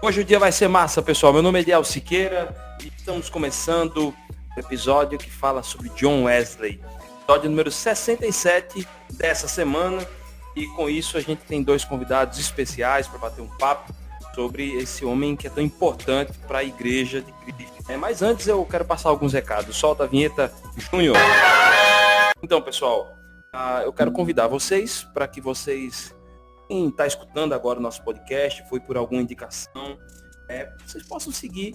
Hoje o dia vai ser massa, pessoal. Meu nome é Ediel Siqueira e estamos começando o episódio que fala sobre John Wesley. Episódio número 67 dessa semana. E com isso a gente tem dois convidados especiais para bater um papo sobre esse homem que é tão importante para a Igreja de Cristo. Mas antes eu quero passar alguns recados. Solta a vinheta, Júnior. Então, pessoal, eu quero convidar vocês para que vocês... Quem está escutando agora o nosso podcast, foi por alguma indicação, vocês possam seguir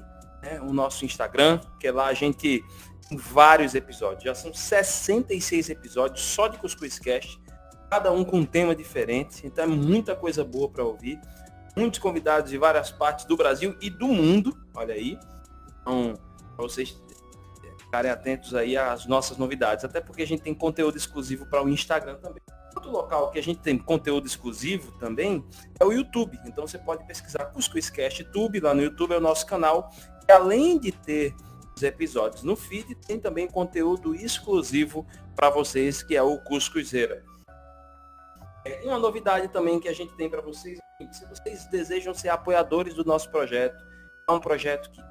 o nosso Instagram, que lá a gente tem vários episódios. Já são 66 episódios só de Cuscuzcast, cada um com um tema diferente. Então é muita coisa boa para ouvir. Muitos convidados de várias partes do Brasil e do mundo. Olha aí. Então, para vocês ficarem atentos aí às nossas novidades. Até porque a gente tem conteúdo exclusivo para o Instagram também. Outro local que a gente tem conteúdo exclusivo também é o YouTube. Então você pode pesquisar Cuscuzcast YouTube, lá no YouTube é o nosso canal. E além de ter os episódios no feed, tem também conteúdo exclusivo para vocês, que é o Cuscuzeira. E uma novidade também que a gente tem para vocês, se vocês desejam ser apoiadores do nosso projeto, é um projeto que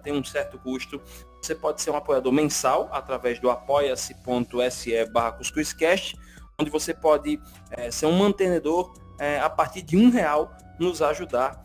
tem um certo custo, você pode ser um apoiador mensal através do apoia-se.se/Cuscuzcast, onde você pode ser um mantenedor a partir de R$1 nos ajudar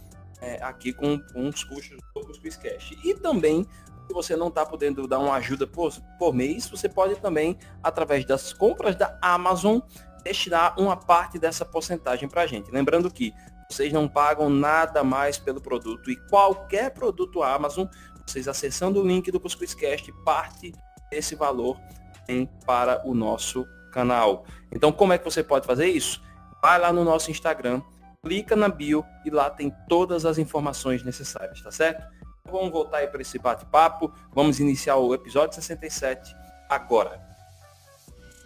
aqui com os custos do Cuscuzcast. E também, se você não está podendo dar uma ajuda por mês, você pode também, através das compras da Amazon, destinar uma parte dessa porcentagem para a gente. Lembrando que vocês não pagam nada mais pelo produto, e qualquer produto Amazon, vocês acessando o link do Cuscuzcast, parte desse valor vem para o nosso canal. Então, como é que você pode fazer isso? Vai lá no nosso Instagram, clica na bio e lá tem todas as informações necessárias, tá certo? Então, vamos voltar aí para esse bate-papo. Vamos iniciar o episódio 67 agora.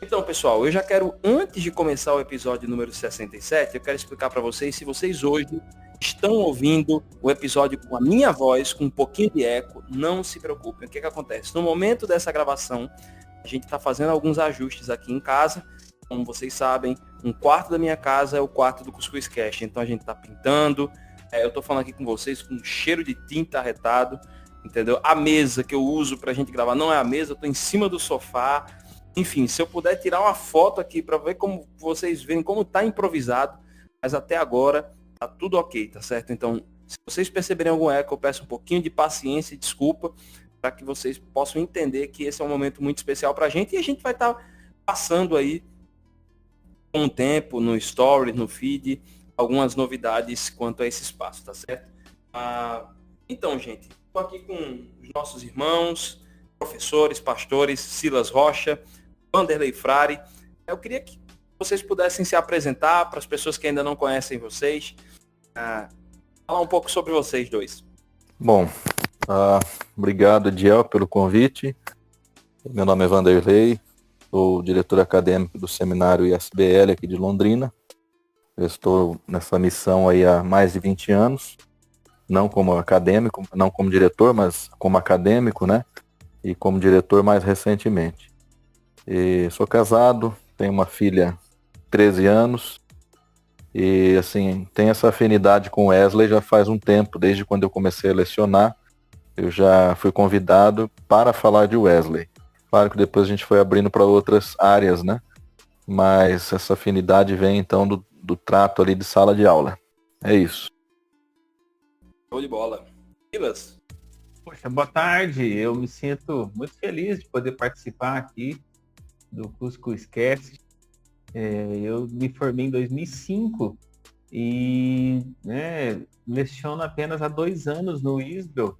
Então, pessoal, eu já quero, antes de começar o episódio número 67, eu quero explicar para vocês, se vocês hoje estão ouvindo o episódio com a minha voz, com um pouquinho de eco, não se preocupem. O que acontece? No momento dessa gravação, a gente está fazendo alguns ajustes aqui em casa. Como vocês sabem, um quarto da minha casa é o quarto do Cuscuzcast. Então a gente está pintando. Eu estou falando aqui com vocês com um cheiro de tinta arretado. Entendeu? A mesa que eu uso para a gente gravar não é a mesa. Eu estou em cima do sofá. Enfim, se eu puder tirar uma foto aqui para ver como vocês veem como está improvisado. Mas até agora tá tudo ok, tá certo? Então, se vocês perceberem algum eco, eu peço um pouquinho de paciência e desculpa, para que vocês possam entender que esse é um momento muito especial para a gente, e a gente vai estar passando aí com o tempo, no story, no feed, algumas novidades quanto a esse espaço, tá certo? Então, gente, estou aqui com os nossos irmãos, professores, pastores, Silas Rocha, Vanderlei Frari. Eu queria que vocês pudessem se apresentar para as pessoas que ainda não conhecem vocês, falar um pouco sobre vocês dois. Bom, obrigado, Ediel, pelo convite. Meu nome é Vanderlei, sou diretor acadêmico do seminário ISBL aqui de Londrina. Eu estou nessa missão aí há mais de 20 anos, não como acadêmico, não como diretor, mas como acadêmico, né? E como diretor mais recentemente. E sou casado, tenho uma filha de 13 anos e, assim, tenho essa afinidade com Wesley já faz um tempo, desde quando eu comecei a lecionar. Eu já fui convidado para falar de Wesley. Claro que depois a gente foi abrindo para outras áreas, né? Mas essa afinidade vem, então, do trato ali de sala de aula. É isso. Show de bola. Silas? Poxa, boa tarde. Eu me sinto muito feliz de poder participar aqui do Cuscuzcast. Eu me formei em 2005 e leciono apenas há 2 anos no ISBEL.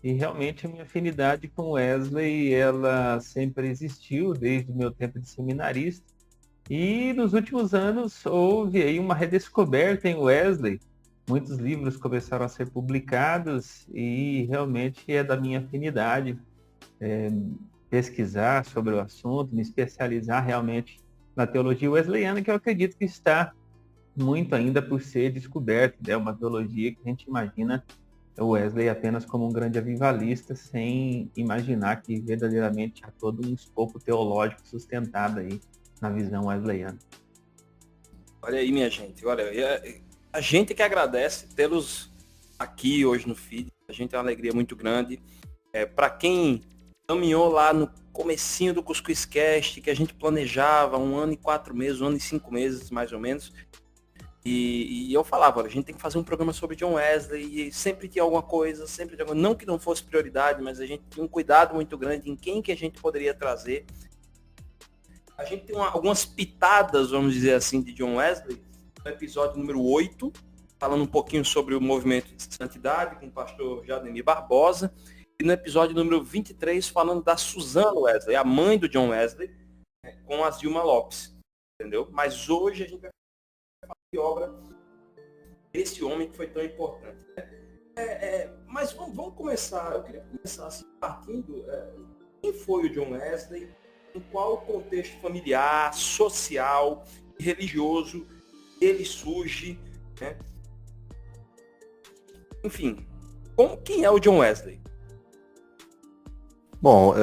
E realmente a minha afinidade com Wesley, ela sempre existiu desde o meu tempo de seminarista. E nos últimos anos houve aí uma redescoberta em Wesley. Muitos livros começaram a ser publicados e realmente é da minha afinidade pesquisar sobre o assunto, me especializar realmente na teologia wesleyana, que eu acredito que está muito ainda por ser descoberto. É uma teologia que a gente imagina o Wesley apenas como um grande avivalista, sem imaginar que verdadeiramente há todo um escopo teológico sustentado aí na visão wesleyana. Olha aí, minha gente, olha, a gente que agradece tê-los aqui hoje no feed. A gente tem uma alegria muito grande. Para quem caminhou lá no comecinho do CuscuzCast, que a gente planejava 1 ano e 4 meses, 1 ano e 5 meses, mais ou menos. E eu falava, olha, a gente tem que fazer um programa sobre John Wesley, e sempre tinha alguma coisa, não que não fosse prioridade, mas a gente tinha um cuidado muito grande em quem que a gente poderia trazer. A gente tem algumas pitadas, vamos dizer assim, de John Wesley, no episódio número 8, falando um pouquinho sobre o movimento de santidade, com o pastor Jademir Barbosa, e no episódio número 23, falando da Susana Wesley, a mãe do John Wesley, com a Zilma Lopes, entendeu? Mas hoje a gente vai falar de obra desse homem que foi tão importante. Mas vamos começar, eu queria começar assim, partindo, quem foi o John Wesley, em qual contexto familiar, social e religioso ele surge, né? Enfim, quem é o John Wesley? Bom,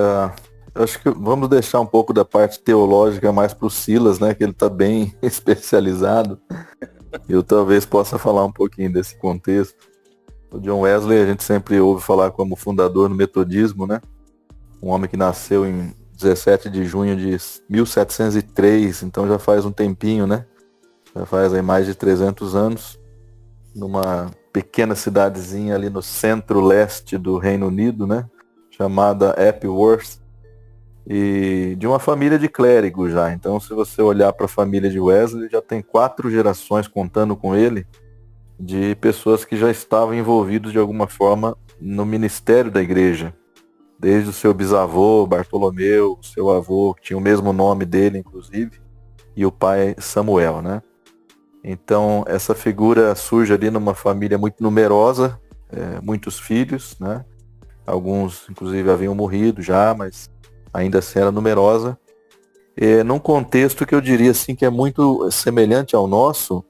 acho que vamos deixar um pouco da parte teológica mais para o Silas, né? Que ele está bem especializado. Eu talvez possa falar um pouquinho desse contexto. O John Wesley a gente sempre ouve falar como fundador do metodismo, né? Um homem que nasceu em 17 de junho de 1703, então já faz um tempinho, né? Já faz aí mais de 300 anos, numa pequena cidadezinha ali no centro-leste do Reino Unido, né? Chamada Epworth, e de uma família de clérigos já. Então, se você olhar para a família de Wesley, já tem 4 gerações contando com ele, de pessoas que já estavam envolvidos de alguma forma no ministério da igreja. Desde o seu bisavô, Bartolomeu, o seu avô, que tinha o mesmo nome dele, inclusive, e o pai Samuel, né? Então, essa figura surge ali numa família muito numerosa, muitos filhos, né? Alguns, inclusive, haviam morrido já, mas ainda assim era numerosa. Num contexto que eu diria assim que é muito semelhante ao nosso,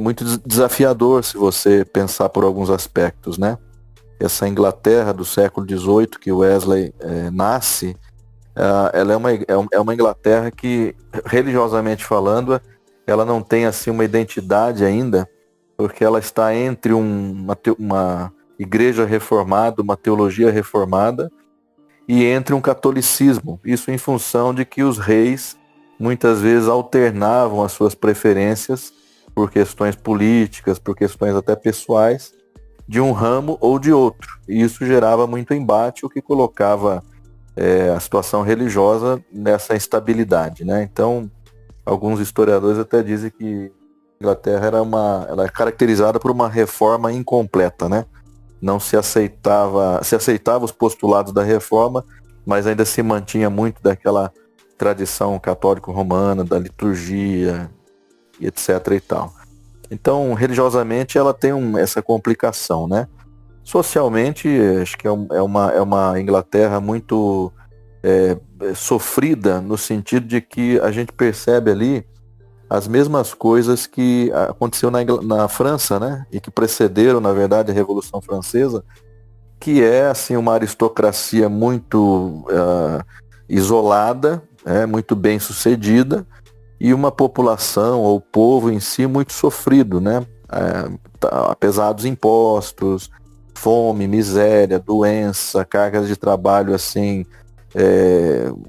muito desafiador se você pensar por alguns aspectos, né? Essa Inglaterra do século XVIII que Wesley nasce, ela é uma Inglaterra que, religiosamente falando, ela não tem assim uma identidade ainda, porque ela está entre uma igreja reformada, uma teologia reformada, e entre um catolicismo. Isso em função de que os reis muitas vezes alternavam as suas preferências por questões políticas, por questões até pessoais, de um ramo ou de outro. E isso gerava muito embate, o que colocava a situação religiosa nessa instabilidade, né? Então, alguns historiadores até dizem que a Inglaterra ela é caracterizada por uma reforma incompleta, né? Não se aceitava os postulados da reforma, mas ainda se mantinha muito daquela tradição católico-romana, da liturgia, e etc. e tal. Então, religiosamente, ela tem essa complicação, né? Socialmente, acho que é uma Inglaterra muito sofrida, no sentido de que a gente percebe ali as mesmas coisas que aconteceu na França, né? E que precederam, na verdade, a Revolução Francesa, que é assim uma aristocracia muito isolada, muito bem sucedida, e uma população ou povo em si muito sofrido, né? Apesar dos impostos, fome, miséria, doença, cargas de trabalho assim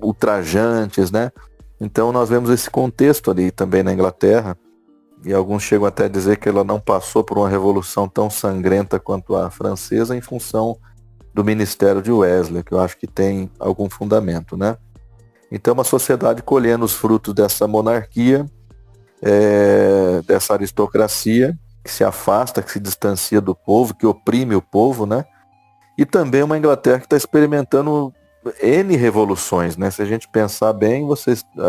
ultrajantes, né? Então nós vemos esse contexto ali também na Inglaterra, e alguns chegam até a dizer que ela não passou por uma revolução tão sangrenta quanto a francesa em função do ministério de Wesley, que eu acho que tem algum fundamento, né? Então uma sociedade colhendo os frutos dessa monarquia, dessa aristocracia, que se afasta, que se distancia do povo, que oprime o povo, né? E também uma Inglaterra que está experimentando N revoluções, né? Se a gente pensar bem,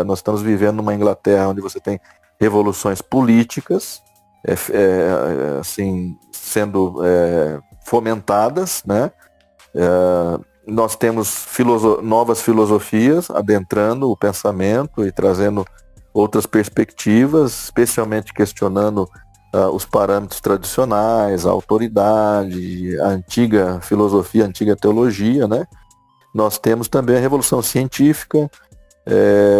nós estamos vivendo numa Inglaterra onde você tem revoluções políticas, assim, sendo fomentadas, né? Nós temos novas filosofias adentrando o pensamento e trazendo outras perspectivas, especialmente questionando os parâmetros tradicionais, a autoridade, a antiga filosofia, a antiga teologia, né? Nós temos também a Revolução Científica,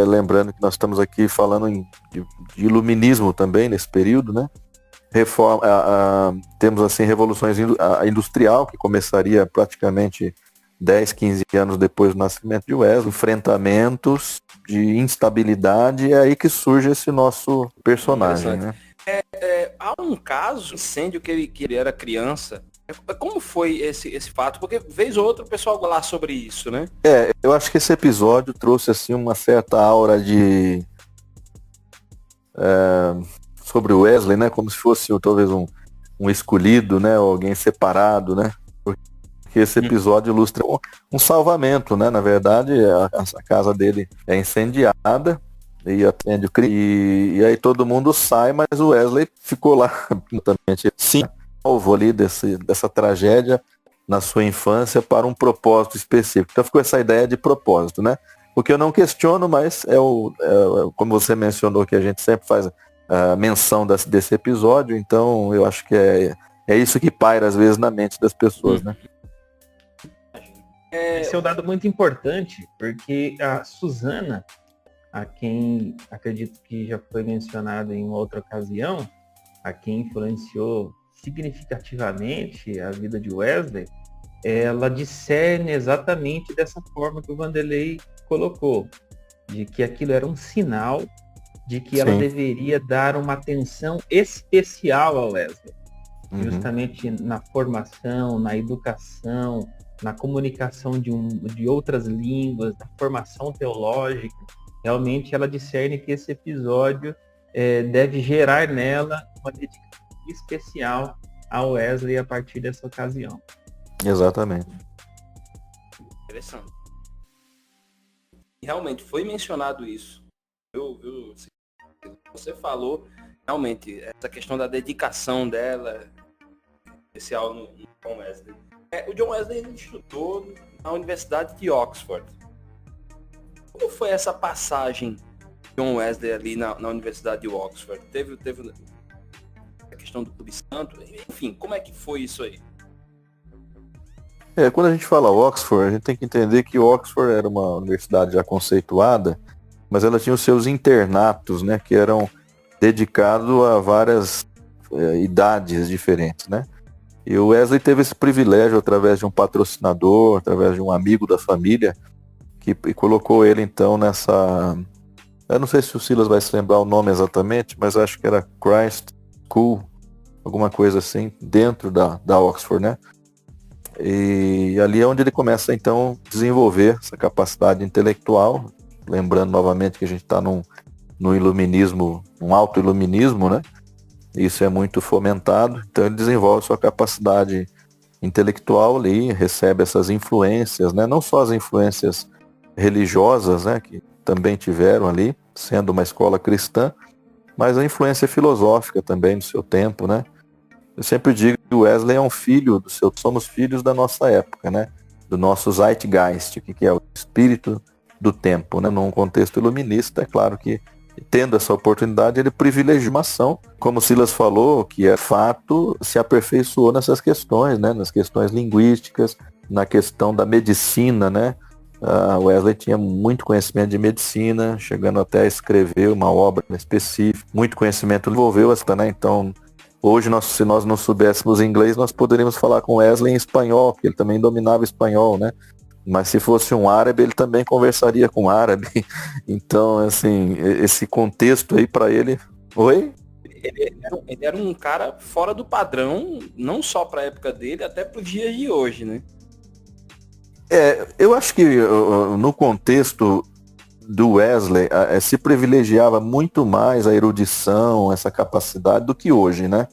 lembrando que nós estamos aqui falando de iluminismo também nesse período, né? temos assim revoluções a industrial, que começaria praticamente 10, 15 anos depois do nascimento de Wesley, enfrentamentos de instabilidade, é aí que surge esse nosso personagem, né? Há um caso, incêndio que ele era criança. Como foi esse fato? Porque vez ou outra o pessoal vai lá sobre isso, né? Eu acho que esse episódio trouxe assim uma certa aura de sobre o Wesley, né? Como se fosse talvez um escolhido, né? Ou alguém separado, né? Porque esse episódio ilustra um salvamento, né? Na verdade, a casa dele é incendiada e atende o crime. E aí todo mundo sai, mas o Wesley ficou lá completamente salvo ali dessa tragédia na sua infância para um propósito específico. Então ficou essa ideia de propósito, né? O que eu não questiono, mas como você mencionou, que a gente sempre faz a menção desse episódio, então eu acho que é isso que paira às vezes na mente das pessoas, né? Esse é um dado muito importante, porque a Susana, a quem acredito que já foi mencionado em outra ocasião, a quem influenciou significativamente a vida de Wesley, ela discerne exatamente dessa forma que o Vanderlei colocou, de que aquilo era um sinal de que ela deveria dar uma atenção especial ao Wesley, justamente na formação, na educação, na comunicação de outras línguas, na formação teológica. Realmente ela discerne que esse episódio deve gerar nela uma dedicação especial ao Wesley a partir dessa ocasião. Exatamente. Interessante. Realmente foi mencionado isso. Você falou realmente essa questão da dedicação dela especial no John Wesley. O John Wesley ele estudou na Universidade de Oxford. Como foi essa passagem de John Wesley ali na Universidade de Oxford? Teve a questão do Clube Santo, enfim, como é que foi isso aí? Quando a gente fala Oxford, a gente tem que entender que Oxford era uma universidade já conceituada, mas ela tinha os seus internatos, né, que eram dedicados a várias idades diferentes, né? E o Wesley teve esse privilégio através de um patrocinador, através de um amigo da família, que colocou ele então nessa... Eu não sei se o Silas vai se lembrar o nome exatamente, mas acho que era Christ School, alguma coisa assim, dentro da Oxford, né? E ali é onde ele começa então a desenvolver essa capacidade intelectual, lembrando novamente que a gente está num iluminismo, um auto-iluminismo, né? Isso é muito fomentado, então ele desenvolve sua capacidade intelectual ali, recebe essas influências, né? Não só as influências religiosas, né? Que também tiveram ali, sendo uma escola cristã, mas a influência filosófica também do seu tempo, né? Eu sempre digo que o Wesley é um filho somos filhos da nossa época, né? Do nosso Zeitgeist, que é o espírito do tempo, né? Num contexto iluminista, é claro que tendo essa oportunidade, ele privilegiou a ação, como o Silas falou, que é fato, se aperfeiçoou nessas questões, né? Nas questões linguísticas, na questão da medicina, né? Wesley tinha muito conhecimento de medicina, chegando até a escrever uma obra específica, muito conhecimento envolveu essa, né? Então, hoje, se nós não soubéssemos inglês, nós poderíamos falar com Wesley em espanhol, porque ele também dominava espanhol, né? Mas se fosse um árabe, ele também conversaria com árabe. Então, assim, esse contexto aí para ele... Oi? Ele era um cara fora do padrão, não só para a época dele, até para os dias de hoje, né? Eu acho que no contexto do Wesley, se privilegiava muito mais a erudição, essa capacidade, do que hoje, né?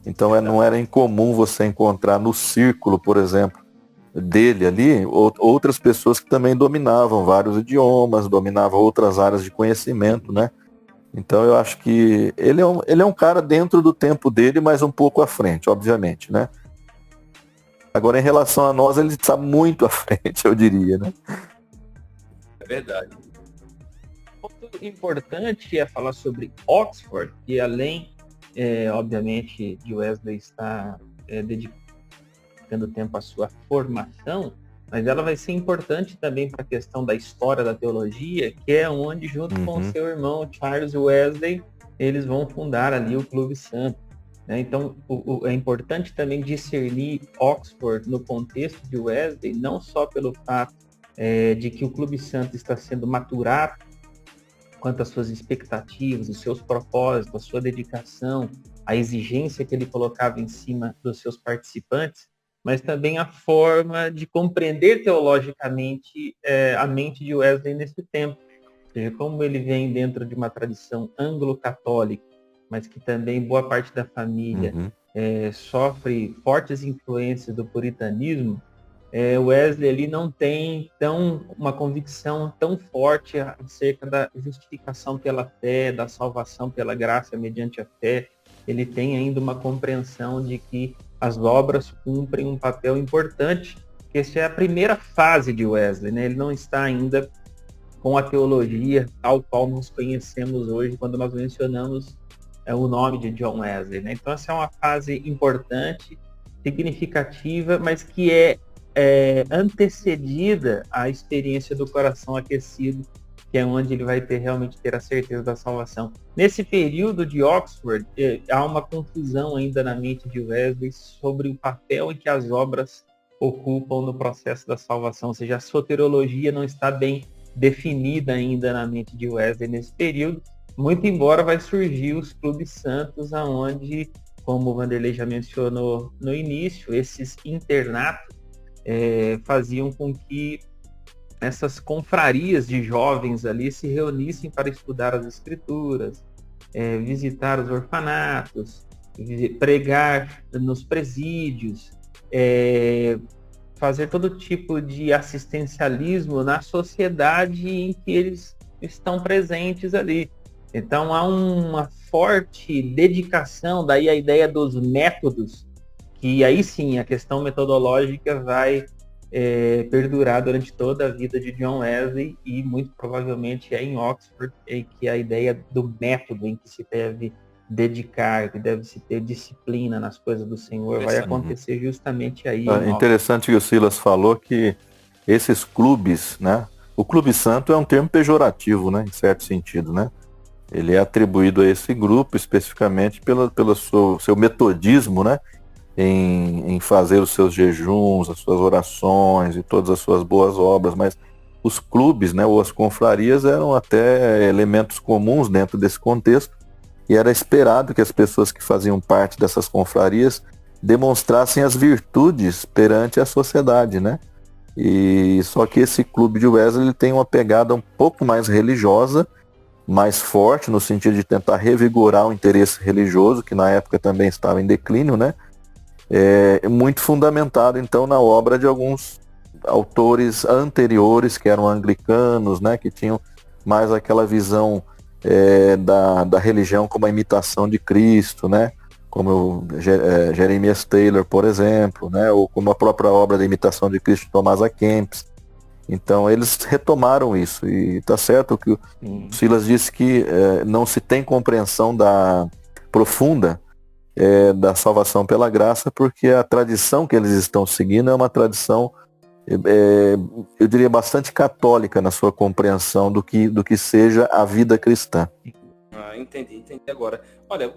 Então não era incomum você encontrar no círculo, por exemplo, dele ali, outras pessoas que também dominavam vários idiomas, dominavam outras áreas de conhecimento, né? Então eu acho que ele é um cara dentro do tempo dele, mas um pouco à frente, obviamente, né? Agora, em relação a nós, ele está muito à frente, eu diria, né? É verdade. Ponto importante é falar sobre Oxford, que além, obviamente, de Wesley estar dedicando tempo à sua formação, mas ela vai ser importante também para a questão da história da teologia, que é onde, junto com o seu irmão Charles Wesley, eles vão fundar ali o Clube Santo. né? Então, é importante também discernir Oxford no contexto de Wesley, não só pelo fato de que o Clube Santo está sendo maturado quanto às suas expectativas, os seus propósitos, a sua dedicação, a exigência que ele colocava em cima dos seus participantes, mas também a forma de compreender teologicamente a mente de Wesley nesse tempo. Ou seja, como ele vem dentro de uma tradição anglo-católica, mas que também boa parte da família sofre fortes influências do puritanismo, Wesley ali não tem uma convicção tão forte acerca da justificação pela fé, da salvação pela graça mediante a fé. Ele tem ainda uma compreensão de que as obras cumprem um papel importante, que essa é a primeira fase de Wesley, né? Ele não está ainda com a teologia tal qual nós conhecemos hoje quando nós mencionamos o nome de John Wesley, né? Então essa é uma fase importante, significativa, mas que é antecedida à experiência do coração aquecido, que é onde ele vai realmente ter a certeza da salvação. Nesse período de Oxford, há uma confusão ainda na mente de Wesley sobre o papel em que as obras ocupam no processo da salvação, ou seja, a soteriologia não está bem definida ainda na mente de Wesley nesse período, muito embora vai surgir os clubes santos, aonde, como o Vanderlei já mencionou no início, esses internatos faziam com que essas confrarias de jovens ali se reunissem para estudar as escrituras, visitar os orfanatos, pregar nos presídios, fazer todo tipo de assistencialismo na sociedade em que eles estão presentes ali. Então há uma forte dedicação, daí a ideia dos métodos, que aí sim a questão metodológica vai perdurar durante toda a vida de John Wesley, e muito provavelmente é em Oxford que a ideia do método em que se deve dedicar, que deve se ter disciplina nas coisas do Senhor, vai acontecer justamente aí. É interessante que o Silas falou que esses clubes, né? O Clube Santo é um termo pejorativo, né? Em certo sentido, né? Ele é atribuído a esse grupo especificamente pelo seu metodismo, né? Em fazer os seus jejuns, as suas orações e todas as suas boas obras, mas os clubes, né, ou as confrarias eram até elementos comuns dentro desse contexto, e era esperado que as pessoas que faziam parte dessas confrarias demonstrassem as virtudes perante a sociedade, né? E só que esse clube de Wesley ele tem uma pegada um pouco mais religiosa, mais forte, no sentido de tentar revigorar o interesse religioso, que na época também estava em declínio, né? Muito fundamentado então na obra de alguns autores anteriores que eram anglicanos, né, que tinham mais aquela visão da religião como a imitação de Cristo, né, como Jeremias Taylor, por exemplo, né, ou como a própria obra da imitação de Cristo de Thomas A. Kempis. Então eles retomaram isso, e está certo que o Silas disse que não se tem compreensão profunda da salvação pela graça, porque a tradição que eles estão seguindo é uma tradição, eu diria, bastante católica na sua compreensão do que seja a vida cristã. Entendi agora. Olha,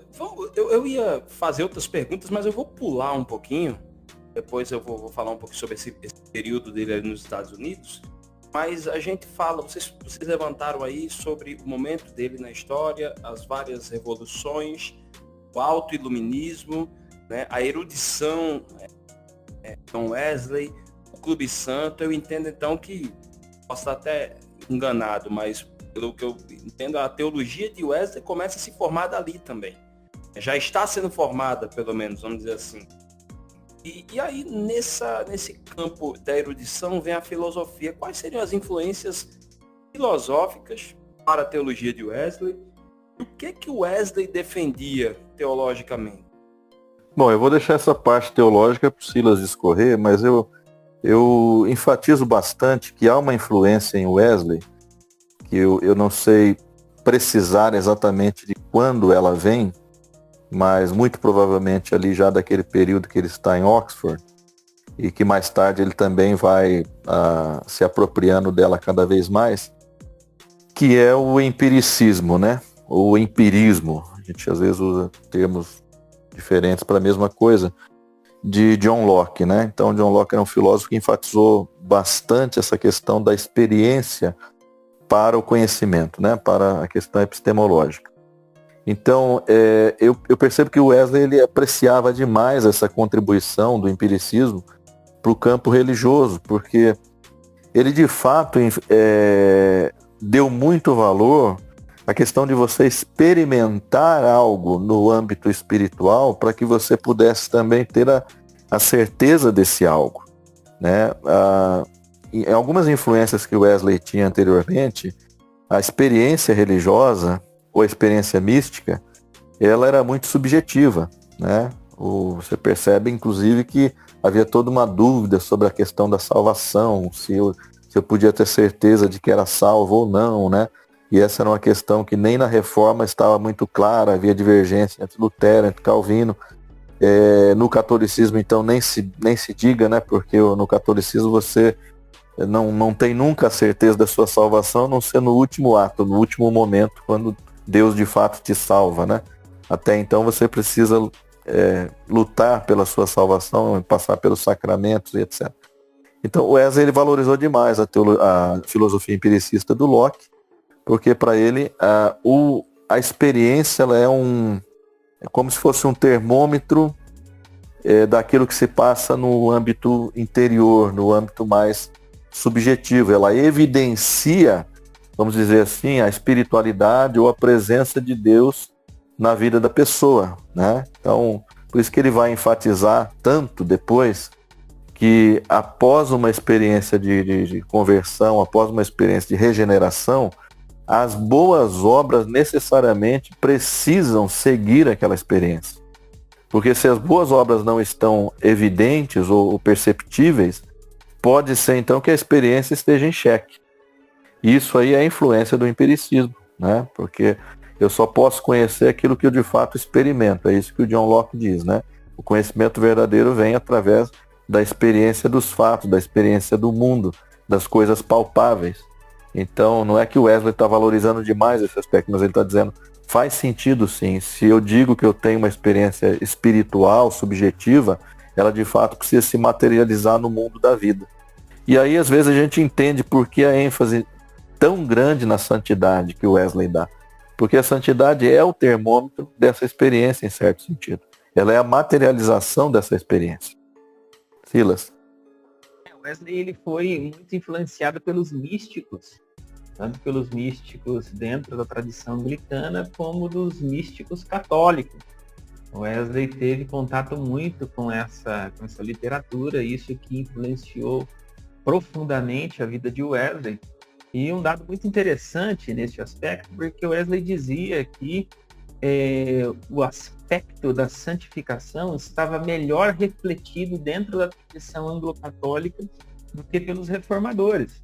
eu ia fazer outras perguntas, mas eu vou pular um pouquinho. Depois eu vou falar um pouco sobre esse período dele ali nos Estados Unidos. Mas a gente fala, vocês levantaram aí sobre o momento dele na história, as várias revoluções, o auto-iluminismo, né, a erudição John Wesley, o Clube Santo. Eu entendo então que, posso estar até enganado, mas pelo que eu entendo, a teologia de Wesley começa a se formar dali também. Já está sendo formada, pelo menos, vamos dizer assim. E aí, nesse campo da erudição, vem a filosofia. Quais seriam as influências filosóficas para a teologia de Wesley? O que Wesley defendia teologicamente? Bom, eu vou deixar essa parte teológica para o Silas discorrer, mas eu enfatizo bastante que há uma influência em Wesley, que eu não sei precisar exatamente de quando ela vem, mas muito provavelmente ali já daquele período que ele está em Oxford, e que mais tarde ele também vai se apropriando dela cada vez mais, que é o empiricismo, né? Ou empirismo. A gente às vezes usa termos diferentes para a mesma coisa, de John Locke, né? Então, John Locke era um filósofo que enfatizou bastante essa questão da experiência para o conhecimento, né? Para a questão epistemológica. Então, eu percebo que o Wesley ele apreciava demais essa contribuição do empiricismo para o campo religioso, porque ele de fato deu muito valor à questão de você experimentar algo no âmbito espiritual para que você pudesse também ter a certeza desse algo, né? Em algumas influências que o Wesley tinha anteriormente, a experiência religiosa ou a experiência mística, ela era muito subjetiva, né? Você percebe, inclusive, que havia toda uma dúvida sobre a questão da salvação, se eu podia ter certeza de que era salvo ou não, né? E essa era uma questão que nem na Reforma estava muito clara, havia divergência entre Lutero, entre Calvino. No catolicismo, então, nem se diga, né? Porque no catolicismo você não tem nunca a certeza da sua salvação, a não ser no último ato, no último momento, quando Deus de fato te salva, né? Até então você precisa lutar pela sua salvação, passar pelos sacramentos e etc. Então o Wesley ele valorizou demais a filosofia empiricista do Locke, porque para ele a experiência ela é como se fosse um termômetro daquilo que se passa no âmbito interior, no âmbito mais subjetivo. Ela evidencia, vamos dizer assim, a espiritualidade ou a presença de Deus na vida da pessoa, né? Então, por isso que ele vai enfatizar tanto depois que após uma experiência de conversão, após uma experiência de regeneração, as boas obras necessariamente precisam seguir aquela experiência. Porque se as boas obras não estão evidentes ou perceptíveis, pode ser então que a experiência esteja em xeque. Isso aí é a influência do empiricismo, né? Porque eu só posso conhecer aquilo que eu de fato experimento. É isso que o John Locke diz, né? O conhecimento verdadeiro vem através da experiência dos fatos, da experiência do mundo, das coisas palpáveis. Então, não é que o Wesley está valorizando demais esse aspecto, mas ele está dizendo, faz sentido sim. Se eu digo que eu tenho uma experiência espiritual, subjetiva, ela de fato precisa se materializar no mundo da vida. E aí, às vezes, a gente entende por que a ênfase tão grande na santidade que o Wesley dá. Porque a santidade é o termômetro dessa experiência, em certo sentido. Ela é a materialização dessa experiência. Silas? O Wesley ele foi muito influenciado pelos místicos, tanto pelos místicos dentro da tradição anglicana, como dos místicos católicos. O Wesley teve contato muito com essa literatura, isso que influenciou profundamente a vida de Wesley. E um dado muito interessante nesse aspecto, porque Wesley dizia que o aspecto da santificação estava melhor refletido dentro da tradição anglo-católica do que pelos reformadores.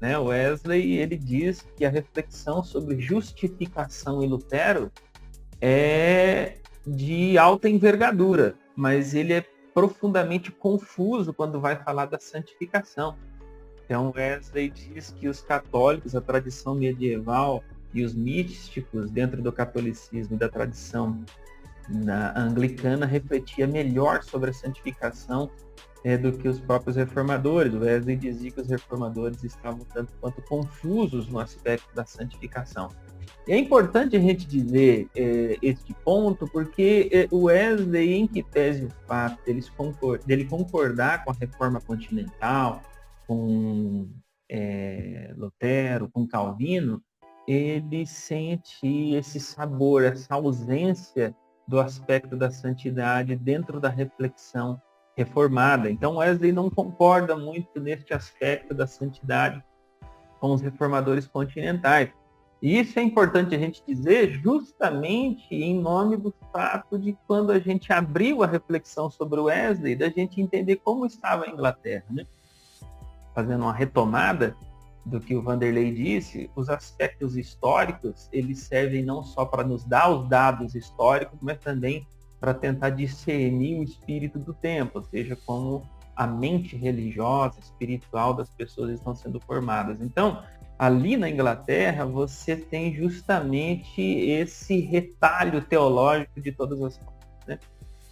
Né? Wesley ele diz que a reflexão sobre justificação em Lutero é de alta envergadura, mas ele é profundamente confuso quando vai falar da santificação. Então Wesley diz que os católicos, a tradição medieval e os místicos dentro do catolicismo e da tradição anglicana refletia melhor sobre a santificação do que os próprios reformadores. O Wesley dizia que os reformadores estavam tanto quanto confusos no aspecto da santificação. E é importante a gente dizer este ponto, porque o Wesley, em que pese o fato dele concordar com a reforma continental, com Lutero, com Calvino, ele sente esse sabor, essa ausência do aspecto da santidade dentro da reflexão reformada. Então Wesley não concorda muito neste aspecto da santidade com os reformadores continentais. E isso é importante a gente dizer justamente em nome do fato de quando a gente abriu a reflexão sobre o Wesley, da gente entender como estava a Inglaterra, né? Fazendo uma retomada do que o Vanderlei disse, os aspectos históricos, eles servem não só para nos dar os dados históricos, mas também para tentar discernir o espírito do tempo, ou seja, como a mente religiosa, espiritual das pessoas estão sendo formadas. Então, ali na Inglaterra, você tem justamente esse retalho teológico de todas as coisas, né?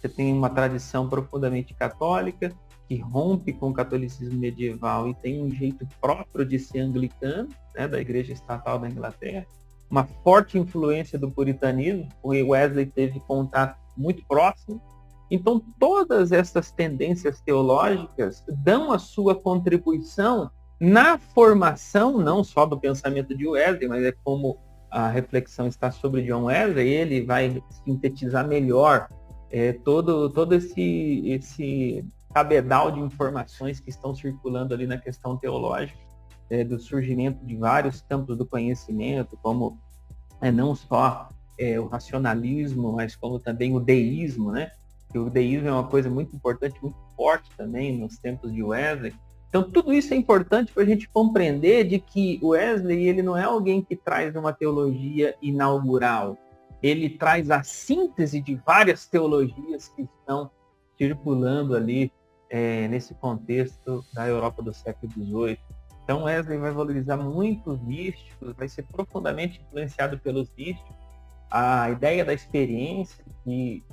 você tem uma tradição profundamente católica, que rompe com o catolicismo medieval e tem um jeito próprio de ser anglicano, né, da Igreja Estatal da Inglaterra, uma forte influência do puritanismo, o Wesley teve contato muito próximo. Então, todas essas tendências teológicas dão a sua contribuição na formação, não só do pensamento de Wesley, mas é como a reflexão está sobre John Wesley, ele vai sintetizar melhor todo esse cabedal de informações que estão circulando ali na questão teológica, do surgimento de vários campos do conhecimento, como não só o racionalismo, mas como também o deísmo, né? E o deísmo é uma coisa muito importante, muito forte também nos tempos de Wesley. Então, tudo isso é importante para a gente compreender de que Wesley, ele não é alguém que traz uma teologia inaugural. Ele traz a síntese de várias teologias que estão circulando ali nesse contexto da Europa do século XVIII. Então, Wesley vai valorizar muito os místicos, vai ser profundamente influenciado pelos místicos. A ideia da experiência, que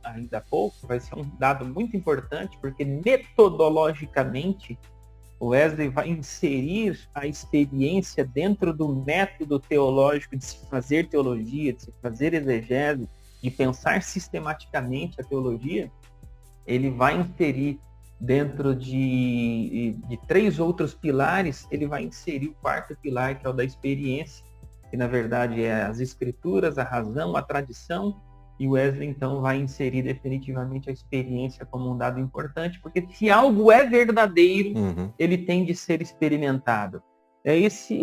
ainda há pouco, vai ser um dado muito importante, porque metodologicamente o Wesley vai inserir a experiência dentro do método teológico de se fazer teologia, de se fazer exegese, de pensar sistematicamente a teologia. Ele vai inserir dentro de 3 outros pilares, ele vai inserir o 4º pilar, que é o da experiência, que na verdade é as escrituras, a razão, a tradição. E Wesley, então, vai inserir definitivamente a experiência como um dado importante, porque se algo é verdadeiro, ele tem de ser experimentado. Esse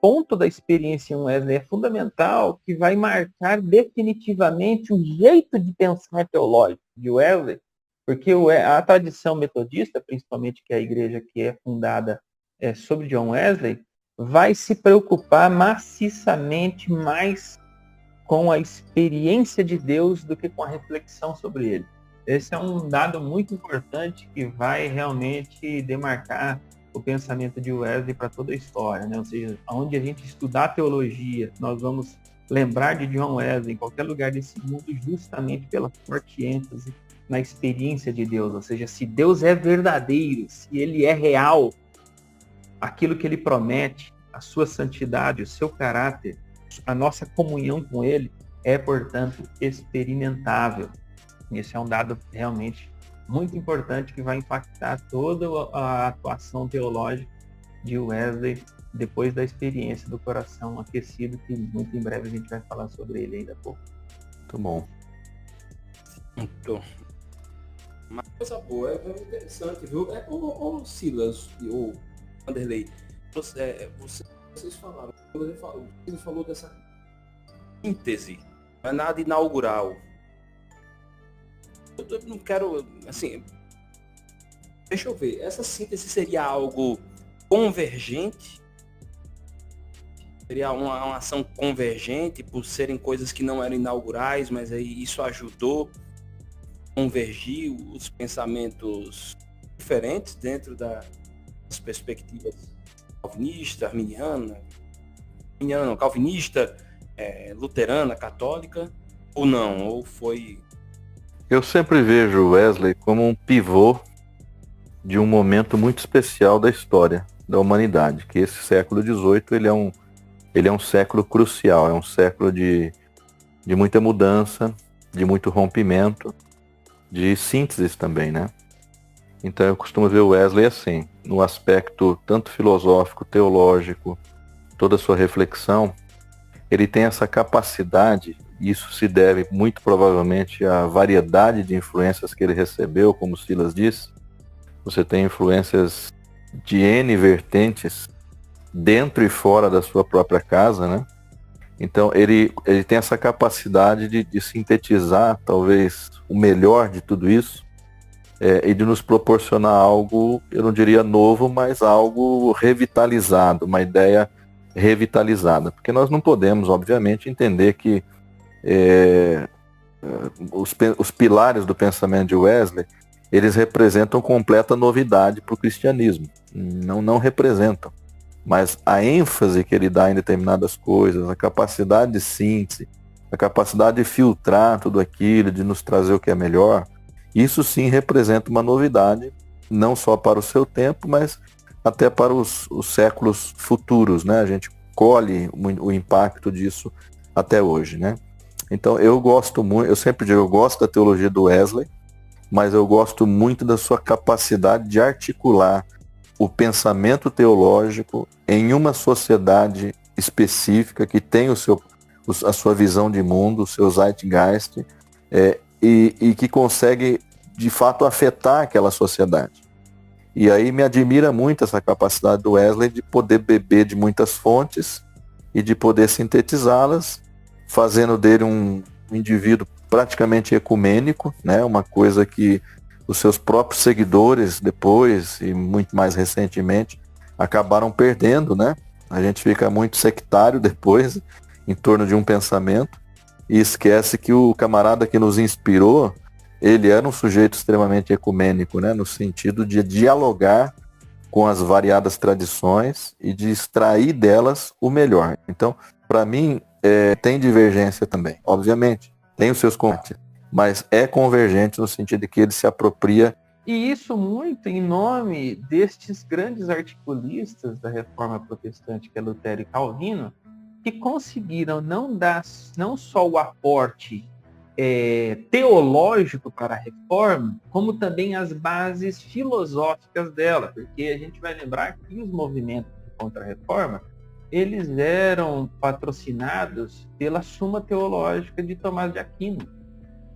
ponto da experiência em Wesley é fundamental, que vai marcar definitivamente o jeito de pensar teológico de Wesley, porque a tradição metodista, principalmente que é a igreja que é fundada sobre John Wesley, vai se preocupar maciçamente mais com a experiência de Deus do que com a reflexão sobre ele. Esse é um dado muito importante que vai realmente demarcar o pensamento de Wesley para toda a história, né? Ou seja, onde a gente estudar teologia, nós vamos lembrar de John Wesley em qualquer lugar desse mundo justamente pela forte ênfase na experiência de Deus. Ou seja, se Deus é verdadeiro, se ele é real, aquilo que ele promete, a sua santidade, o seu caráter, a nossa comunhão com ele é, portanto, experimentável. Esse é um dado realmente muito importante que vai impactar toda a atuação teológica de Wesley depois da experiência do coração aquecido, que muito em breve a gente vai falar sobre ele ainda há pouco. Muito bom. Muito. Uma coisa boa, é interessante, viu? O Silas e o Vanderlei, vocês falaram, você falou dessa síntese, não é nada inaugural. Eu não quero, assim, deixa eu ver, essa síntese seria algo convergente? Seria uma ação convergente por serem coisas que não eram inaugurais, mas aí isso ajudou a convergir os pensamentos diferentes dentro das perspectivas calvinista, calvinista, luterana, católica, ou não? Ou foi... Eu sempre vejo Wesley como um pivô de um momento muito especial da história da humanidade, que esse século XVIII ele é um século crucial, é um século de muita mudança, de muito rompimento, de sínteses também, né? Então eu costumo ver o Wesley assim, no aspecto tanto filosófico, teológico, toda a sua reflexão, ele tem essa capacidade, e isso se deve muito provavelmente à variedade de influências que ele recebeu, como o Silas disse. Você tem influências de N vertentes dentro e fora da sua própria casa, né? Então ele tem essa capacidade de sintetizar talvez o melhor de tudo isso, e de nos proporcionar algo, eu não diria novo, mas algo revitalizado, uma ideia revitalizada. Porque nós não podemos, obviamente, entender que os pilares do pensamento de Wesley, eles representam completa novidade para o cristianismo. Não representam. Mas a ênfase que ele dá em determinadas coisas, a capacidade de síntese, a capacidade de filtrar tudo aquilo, de nos trazer o que é melhor, isso sim representa uma novidade, não só para o seu tempo, mas até para os séculos futuros, né? A gente colhe o impacto disso até hoje, né? Então eu gosto muito, eu sempre digo, eu gosto da teologia do Wesley, mas eu gosto muito da sua capacidade de articular o pensamento teológico em uma sociedade específica que tem a sua visão de mundo, o seu zeitgeist, e que consegue de fato afetar aquela sociedade. E aí me admira muito essa capacidade do Wesley de poder beber de muitas fontes e de poder sintetizá-las, fazendo dele um indivíduo praticamente ecumênico, né? Uma coisa que os seus próprios seguidores depois e muito mais recentemente acabaram perdendo, né? A gente fica muito sectário depois em torno de um pensamento e esquece que o camarada que nos inspirou, ele era um sujeito extremamente ecumênico, né? No sentido de dialogar com as variadas tradições e de extrair delas o melhor. Então, para mim, tem divergência também, obviamente. Tem os seus combates, mas é convergente no sentido de que ele se apropria. E isso muito em nome destes grandes articulistas da Reforma Protestante, que é Lutero e Calvino, que conseguiram não só o aporte teológico para a Reforma, como também as bases filosóficas dela, porque a gente vai lembrar que os movimentos contra a Reforma, eles eram patrocinados pela Suma Teológica de Tomás de Aquino,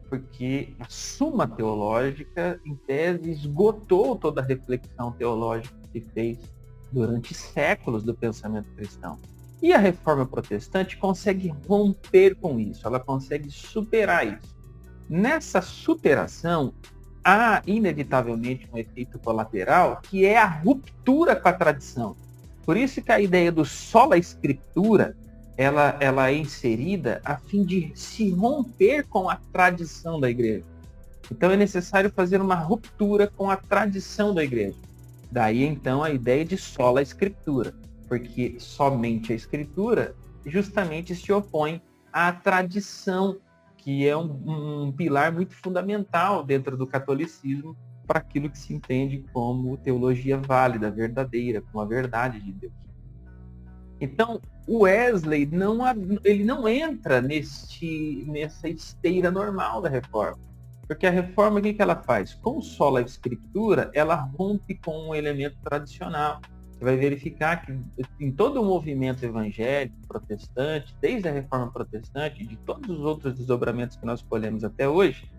porque a Suma Teológica, em tese, esgotou toda a reflexão teológica que se fez durante séculos do pensamento cristão. E a Reforma Protestante consegue romper com isso, ela consegue superar isso. Nessa superação, há inevitavelmente um efeito colateral, que é a ruptura com a tradição. Por isso que a ideia do sola escritura, ela é inserida a fim de se romper com a tradição da igreja. Então é necessário fazer uma ruptura com a tradição da igreja. Daí então a ideia de sola escritura, porque somente a escritura justamente se opõe à tradição, que é um pilar muito fundamental dentro do catolicismo para aquilo que se entende como teologia válida, verdadeira, como a verdade de Deus. Então, o Wesley ele não entra nessa esteira normal da Reforma. Porque a Reforma, o que ela faz? Com sola escritura, ela rompe com um elemento tradicional. Você vai verificar que em todo o movimento evangélico, protestante, desde a Reforma Protestante, de todos os outros desdobramentos que nós colhemos até hoje,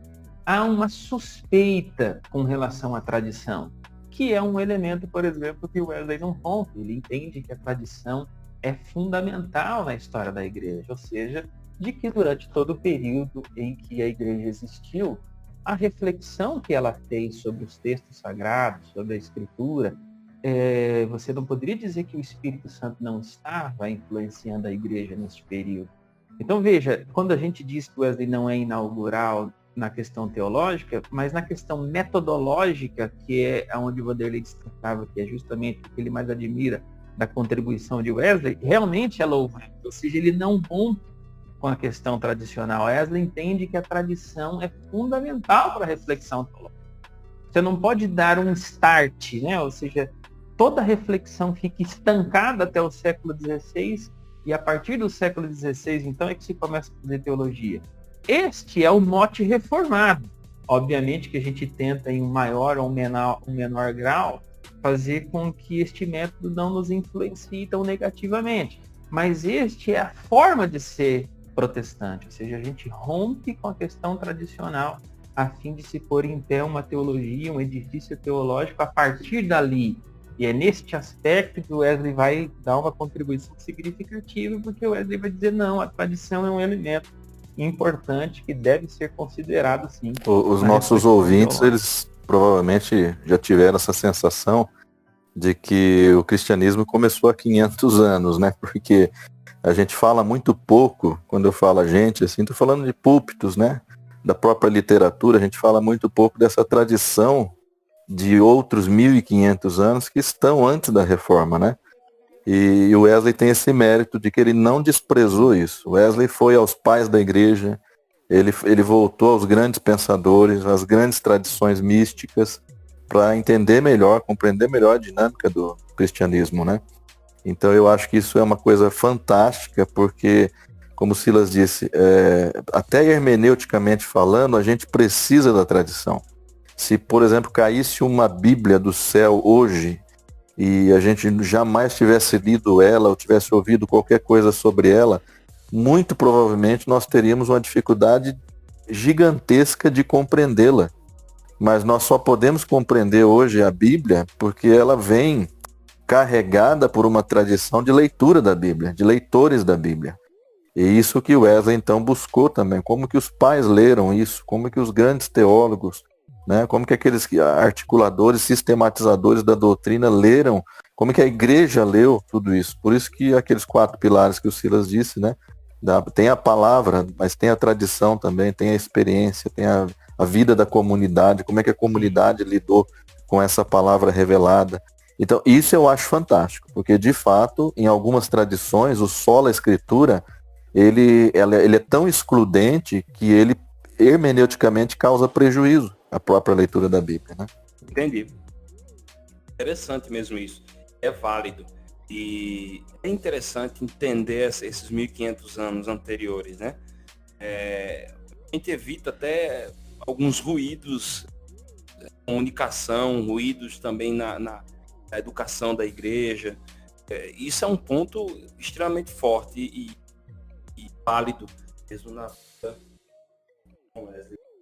há uma suspeita com relação à tradição, que é um elemento, por exemplo, que o Wesley não rompe. Ele entende que a tradição é fundamental na história da igreja, ou seja, de que durante todo o período em que a igreja existiu, a reflexão que ela fez sobre os textos sagrados, sobre a escritura, você não poderia dizer que o Espírito Santo não estava influenciando a igreja nesse período. Então veja, quando a gente diz que o Wesley não é inaugural na questão teológica, mas na questão metodológica, que é onde o Vanderlei destacava, que é justamente o que ele mais admira da contribuição de Wesley, realmente é louvável. Ou seja, ele não rompe com a questão tradicional. Wesley entende que a tradição é fundamental para a reflexão teológica. Você não pode dar um start, né? Ou seja, toda a reflexão fica estancada até o século XVI e a partir do século XVI, então, é que se começa a fazer teologia. Este é o mote reformado. Obviamente que a gente tenta, em um maior ou menor grau, fazer com que este método não nos influencie tão negativamente. Mas este é a forma de ser protestante, ou seja, a gente rompe com a questão tradicional a fim de se pôr em pé uma teologia, um edifício teológico a partir dali. E é neste aspecto que o Wesley vai dar uma contribuição significativa, porque o Wesley vai dizer, não, a tradição é um elemento importante que deve ser considerado, sim. Os nossos ouvintes, eles provavelmente já tiveram essa sensação de que o cristianismo começou há 500 anos, né? Porque a gente fala muito pouco, quando eu falo a gente, assim, tô falando de púlpitos, né? Da própria literatura, a gente fala muito pouco dessa tradição de outros 1.500 anos que estão antes da Reforma, né? E o Wesley tem esse mérito de que ele não desprezou isso. O Wesley foi aos pais da igreja, ele voltou aos grandes pensadores, às grandes tradições místicas, para entender melhor, compreender melhor a dinâmica do cristianismo, né? Então eu acho que isso é uma coisa fantástica, porque, como o Silas disse, até hermeneuticamente falando, a gente precisa da tradição. Se, por exemplo, caísse uma Bíblia do céu hoje, e a gente jamais tivesse lido ela, ou tivesse ouvido qualquer coisa sobre ela, muito provavelmente nós teríamos uma dificuldade gigantesca de compreendê-la. Mas nós só podemos compreender hoje a Bíblia porque ela vem carregada por uma tradição de leitura da Bíblia, de leitores da Bíblia. E isso que Wesley então buscou também, como que os pais leram isso, como que os grandes teólogos, né, como que aqueles articuladores, sistematizadores da doutrina leram, como que a igreja leu tudo isso. Por isso que aqueles 4 pilares que o Silas disse, né, tem a palavra, mas tem a tradição também, tem a experiência, tem a vida da comunidade, como é que a comunidade lidou com essa palavra revelada. Então, isso eu acho fantástico, porque de fato, em algumas tradições, o sola escritura, ele é tão excludente que ele hermeneuticamente causa prejuízo à própria leitura da Bíblia, né? Entendi. Interessante mesmo isso. É válido. E é interessante entender esses 1500 anos anteriores, né? A gente evita até alguns ruídos de comunicação, ruídos também na educação da igreja. Isso é um ponto extremamente forte e válido mesmo na vida.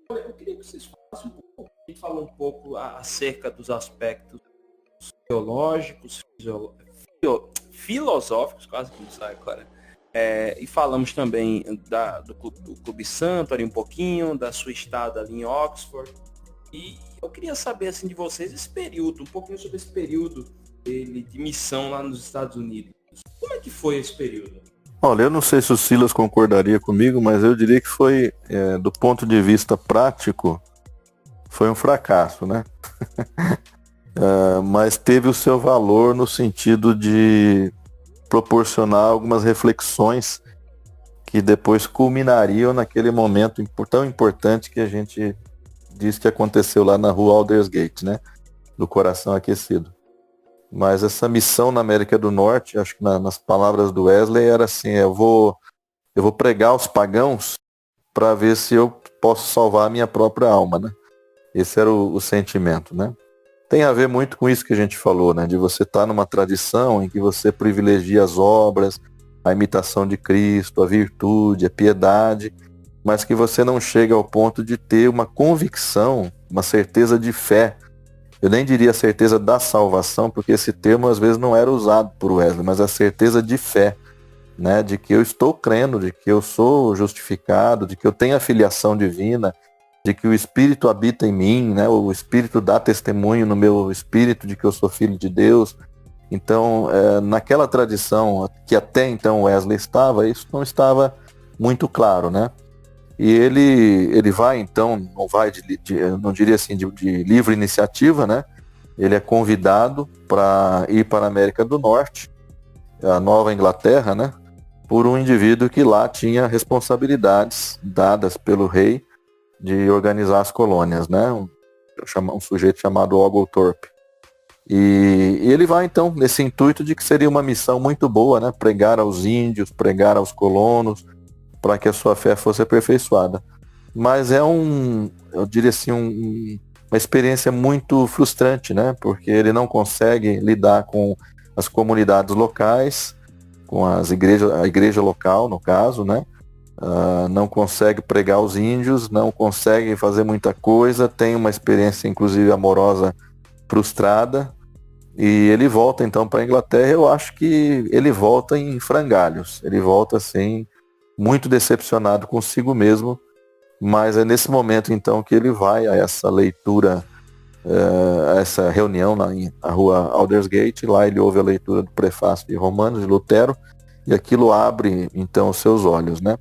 Eu queria que vocês falassem um pouco, a gente falou um pouco acerca dos aspectos teológicos, filosóficos, quase que não sai agora. E falamos também do Clube Santo ali um pouquinho, da sua estada ali em Oxford. E eu queria saber assim de vocês esse período, um pouquinho sobre esse período dele de missão lá nos Estados Unidos. Como é que foi esse período? Olha, eu não sei se o Silas concordaria comigo, mas eu diria que foi, do ponto de vista prático, foi um fracasso, né? Mas teve o seu valor no sentido de proporcionar algumas reflexões que depois culminariam naquele momento tão importante que a gente diz que aconteceu lá na rua Aldersgate, né? Do Coração Aquecido. Mas essa missão na América do Norte, acho que nas palavras do Wesley, era assim, eu vou pregar aos pagãos para ver se eu posso salvar a minha própria alma, né? Esse era o sentimento, né? Tem a ver muito com isso que a gente falou, né? De você estar numa tradição em que você privilegia as obras, a imitação de Cristo, a virtude, a piedade, mas que você não chega ao ponto de ter uma convicção, uma certeza de fé. Eu nem diria certeza da salvação, porque esse termo às vezes não era usado por Wesley, mas a certeza de fé, né? De que eu estou crendo, de que eu sou justificado, de que eu tenho a filiação divina, de que o Espírito habita em mim, né? O Espírito dá testemunho no meu espírito de que eu sou filho de Deus. Então, naquela tradição que até então Wesley estava, isso não estava muito claro, né? E ele vai, então, não vai, não diria assim, de livre iniciativa, né? Ele é convidado para ir para a América do Norte, a Nova Inglaterra, né? Por um indivíduo que lá tinha responsabilidades dadas pelo rei de organizar as colônias, né? Um sujeito chamado Oglethorpe. E ele vai, então, nesse intuito de que seria uma missão muito boa, né? Pregar aos índios, pregar aos colonos, para que a sua fé fosse aperfeiçoada. Mas eu diria assim, uma experiência muito frustrante, né? Porque ele não consegue lidar com as comunidades locais, com a igreja local, no caso, né? Não consegue pregar aos índios, não consegue fazer muita coisa, tem uma experiência, inclusive, amorosa frustrada, e ele volta, então, para a Inglaterra. Eu acho que ele volta em frangalhos, ele volta, assim, muito decepcionado consigo mesmo, mas é nesse momento então que ele vai a essa leitura, a essa reunião na rua Aldersgate. Lá ele ouve a leitura do prefácio de Romanos, de Lutero, e aquilo abre então os seus olhos, né?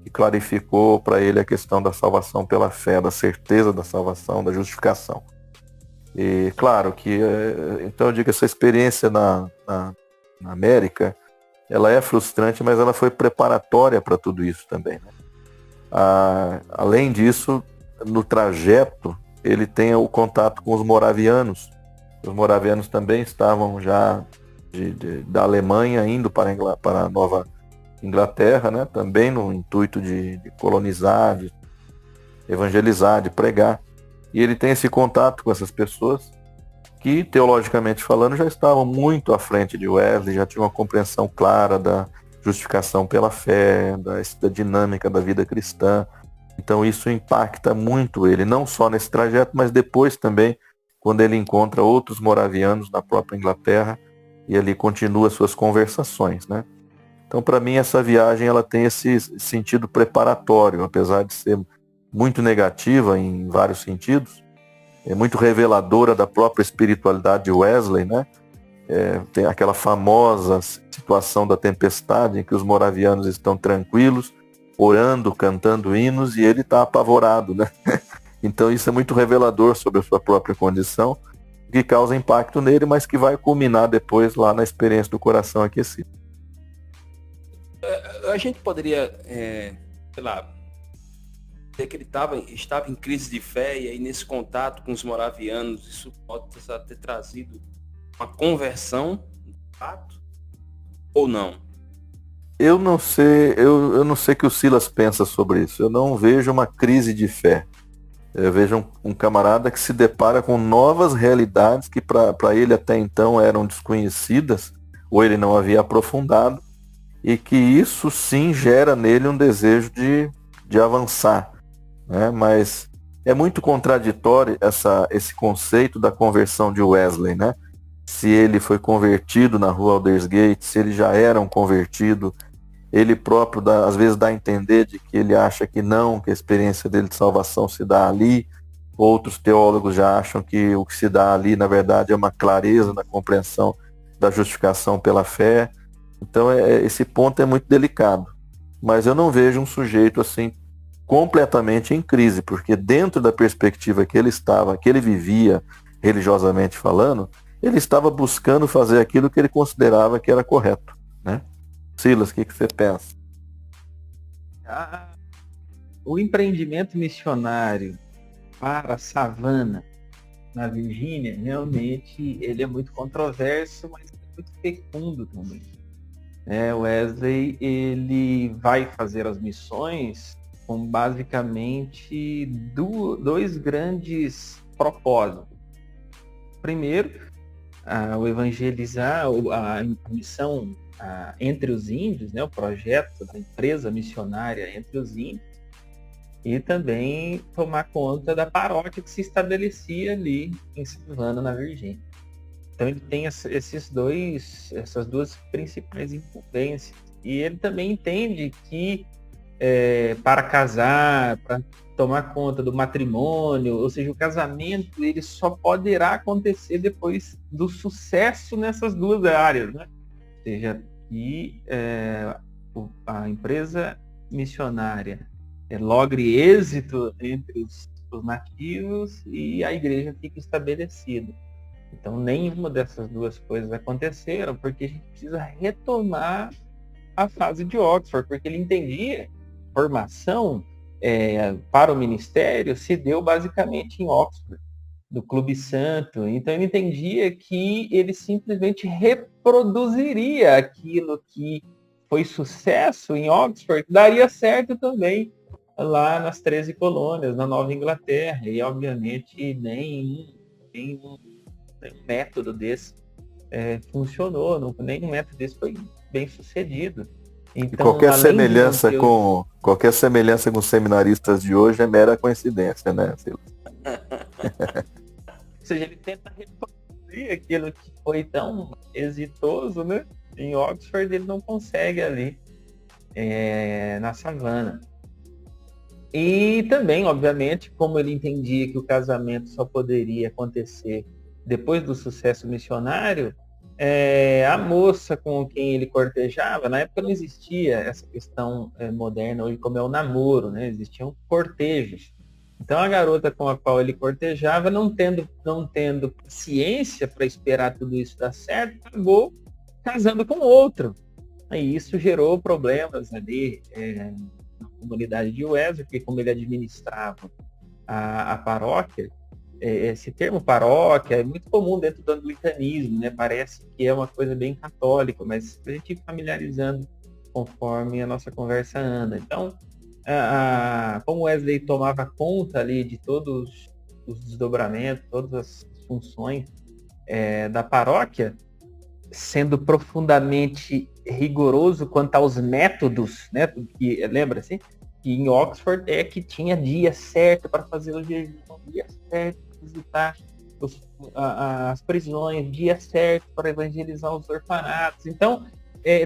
E clarificou para ele a questão da salvação pela fé, da certeza da salvação, da justificação. E claro que, então eu digo, essa experiência na América, ela é frustrante, mas ela foi preparatória para tudo isso também, né? Além disso, no trajeto, ele tem o contato com os moravianos. Os moravianos também estavam já da Alemanha indo para a Nova Inglaterra, né? Também no intuito de colonizar, de evangelizar, de pregar. E ele tem esse contato com essas pessoas que, teologicamente falando, já estavam muito à frente de Wesley, já tinham uma compreensão clara da justificação pela fé, da dinâmica da vida cristã. Então isso impacta muito ele, não só nesse trajeto, mas depois também, quando ele encontra outros moravianos na própria Inglaterra e ali continua suas conversações, né? Então, para mim, essa viagem ela tem esse sentido preparatório, apesar de ser muito negativa em vários sentidos, é muito reveladora da própria espiritualidade de Wesley, né? Tem aquela famosa situação da tempestade em que os moravianos estão tranquilos, orando, cantando hinos, e ele está apavorado, né? Então isso é muito revelador sobre a sua própria condição, que causa impacto nele, mas que vai culminar depois lá na experiência do coração aquecido. A gente poderia, sei lá, dizer que ele estava em crise de fé, e aí nesse contato com os moravianos, isso pode ter trazido uma conversão, de fato, ou não? Eu não sei, eu não sei o que o Silas pensa sobre isso. Eu não vejo uma crise de fé. Eu vejo um camarada que se depara com novas realidades que para ele até então eram desconhecidas, ou ele não havia aprofundado, e que isso sim gera nele um desejo de avançar, né? Mas é muito contraditório esse conceito da conversão de Wesley, né? Se ele foi convertido na rua Aldersgate, se ele já era um convertido, ele próprio às vezes dá a entender de que ele acha que não, que a experiência dele de salvação se dá ali. Outros teólogos já acham que o que se dá ali, na verdade, é uma clareza na compreensão da justificação pela fé. Então esse ponto é muito delicado. Mas eu não vejo um sujeito assim completamente em crise, porque dentro da perspectiva que ele estava, que ele vivia religiosamente falando, ele estava buscando fazer aquilo que ele considerava que era correto, né? Silas, o que você pensa? O empreendimento missionário para a savana na Virgínia, realmente ele é muito controverso, mas é muito fecundo também. Wesley, ele vai fazer as missões com basicamente dois grandes propósitos. Primeiro, o evangelizar, a missão entre os índios, né, o projeto da empresa missionária entre os índios, e também tomar conta da paróquia que se estabelecia ali em Savannah, na Virgínia. Então ele tem essas duas principais incumbências. E ele também entende que para casar, para tomar conta do matrimônio, ou seja, o casamento, ele só poderá acontecer depois do sucesso nessas duas áreas, né? Ou seja, que a empresa missionária logre êxito entre os nativos e a igreja fique estabelecida. Então, nenhuma dessas duas coisas aconteceram, porque a gente precisa retomar a fase de Oxford, porque ele entendia formação para o ministério se deu basicamente em Oxford, do Clube Santo. Então ele entendia que ele simplesmente reproduziria aquilo que foi sucesso em Oxford, daria certo também lá nas 13 colônias, na Nova Inglaterra. E obviamente nem um método desse funcionou, nenhum método desse foi bem sucedido. Então, qualquer semelhança com os seminaristas de hoje é mera coincidência, né, Silas? Ou seja, ele tenta reproduzir aquilo que foi tão exitoso, né? Em Oxford ele não consegue ali na savana. E também, obviamente, como ele entendia que o casamento só poderia acontecer depois do sucesso missionário, a moça com quem ele cortejava, na época não existia essa questão moderna hoje como é o namoro, né? Existiam cortejos. Então a garota com a qual ele cortejava, não tendo paciência para esperar tudo isso dar certo, acabou casando com outro. E isso gerou problemas ali na comunidade de Wesley, porque como ele administrava a paróquia, esse termo paróquia é muito comum dentro do anglicanismo, né? Parece que é uma coisa bem católica, mas a gente ir familiarizando conforme a nossa conversa anda. Então, como Wesley tomava conta ali de todos os desdobramentos, todas as funções da paróquia, sendo profundamente rigoroso quanto aos métodos, né? Que, lembra-se que em Oxford é que tinha dia certo para fazer o jejum, dia certo para visitar as prisões, dia certo para evangelizar os orfanatos. Então,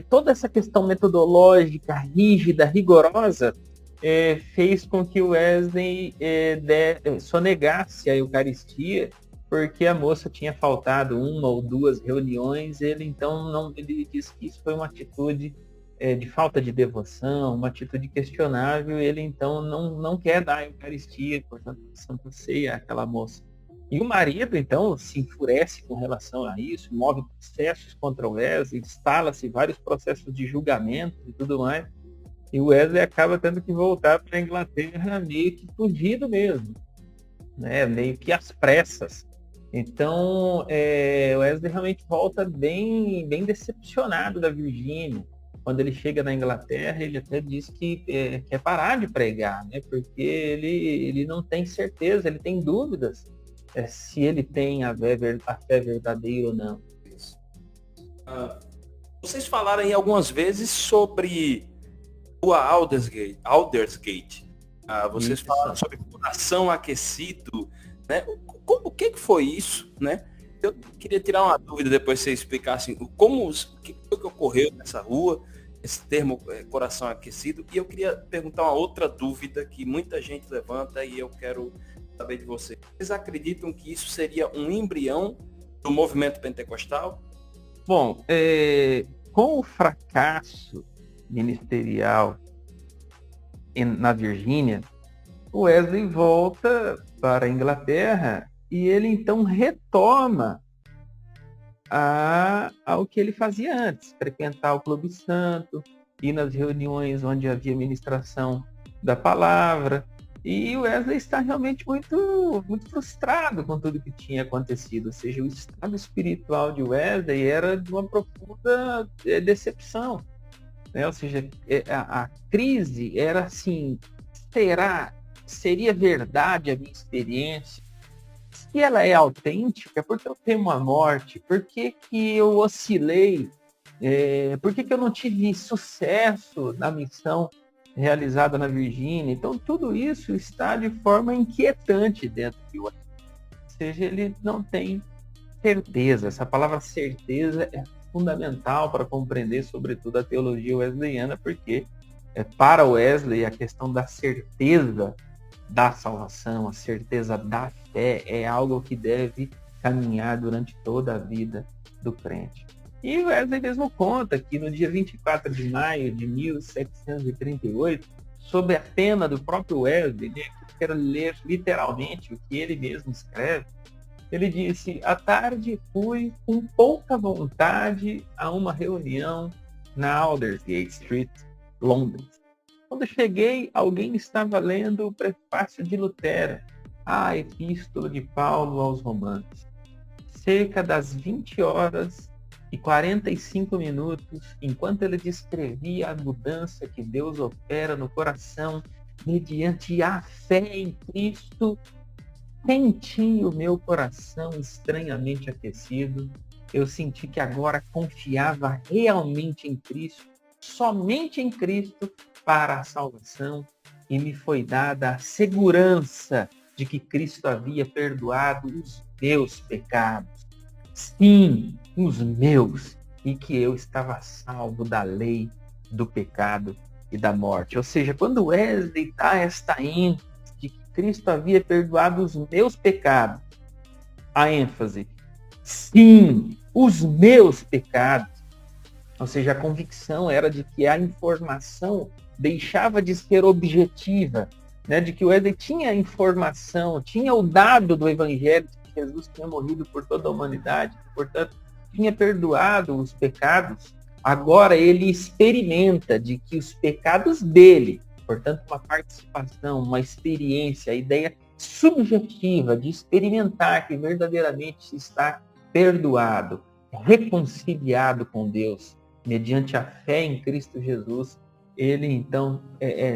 toda essa questão metodológica, rígida, rigorosa, fez com que Wesley sonegasse a Eucaristia, porque a moça tinha faltado uma ou duas reuniões. Ele disse que isso foi uma atitude de falta de devoção, uma atitude questionável. Ele então não quer dar a Eucaristia, portanto, a Santa Ceia àquela moça. E o marido, então, se enfurece com relação a isso, move processos contra o Wesley, instala-se vários processos de julgamento e tudo mais. E o Wesley acaba tendo que voltar para a Inglaterra meio que fugido mesmo, né? Meio que às pressas. Então, Wesley realmente volta bem decepcionado da Virgínia. Quando ele chega na Inglaterra, ele até diz que quer parar de pregar, né? Porque ele não tem certeza, ele tem dúvidas se ele tem a fé verdadeira ou não. Vocês falaram aí algumas vezes sobre a Aldersgate. Vocês falaram sobre coração aquecido, né? O que foi isso, né? Eu queria tirar uma dúvida depois que você explicasse o que foi que ocorreu nessa rua, esse termo coração aquecido. E eu queria perguntar uma outra dúvida que muita gente levanta e eu quero saber de vocês. Vocês acreditam que isso seria um embrião do movimento pentecostal? Bom, com o fracasso ministerial na Virgínia, o Wesley volta para a Inglaterra e ele então retoma ao que ele fazia antes, frequentar o Clube Santo, ir nas reuniões onde havia ministração da palavra. E o Wesley está realmente muito, muito frustrado com tudo que tinha acontecido. Ou seja, o estado espiritual de Wesley era de uma profunda decepção, né? Ou seja, a crise era assim: seria verdade a minha experiência? Se ela é autêntica, por que eu temo a morte? Por que eu oscilei? Por que eu não tive sucesso na missão realizada na Virgínia? Então, tudo isso está de forma inquietante dentro de Wesley. Ou seja, ele não tem certeza. Essa palavra certeza é fundamental para compreender, sobretudo, a teologia wesleyana, porque para Wesley a questão da certeza da salvação, a certeza da fé, é algo que deve caminhar durante toda a vida do crente. E Wesley mesmo conta que no dia 24 de maio de 1738, sob a pena do próprio Wesley, né, que eu quero ler literalmente o que ele mesmo escreve, ele disse: à tarde fui com pouca vontade a uma reunião na Aldersgate Street, Londres. Quando cheguei, alguém estava lendo o prefácio de Lutero, a Epístola de Paulo aos Romanos. Cerca das 20h45, enquanto ele descrevia a mudança que Deus opera no coração mediante a fé em Cristo, senti o meu coração estranhamente aquecido. Eu senti que agora confiava realmente em Cristo, somente em Cristo, para a salvação, e me foi dada a segurança de que Cristo havia perdoado os meus pecados. Sim, os meus, e que eu estava salvo da lei, do pecado e da morte. Ou seja, quando Wesley dá esta ênfase de que Cristo havia perdoado os meus pecados, a ênfase, sim, os meus pecados. Ou seja, a convicção era de que a informação deixava de ser objetiva, né? De que Wesley tinha informação, tinha o dado do Evangelho de que Jesus tinha morrido por toda a humanidade, portanto, tinha perdoado os pecados, agora ele experimenta de que os pecados dele, portanto, uma participação, uma experiência, a ideia subjetiva de experimentar que verdadeiramente está perdoado, reconciliado com Deus, mediante a fé em Cristo Jesus, ele então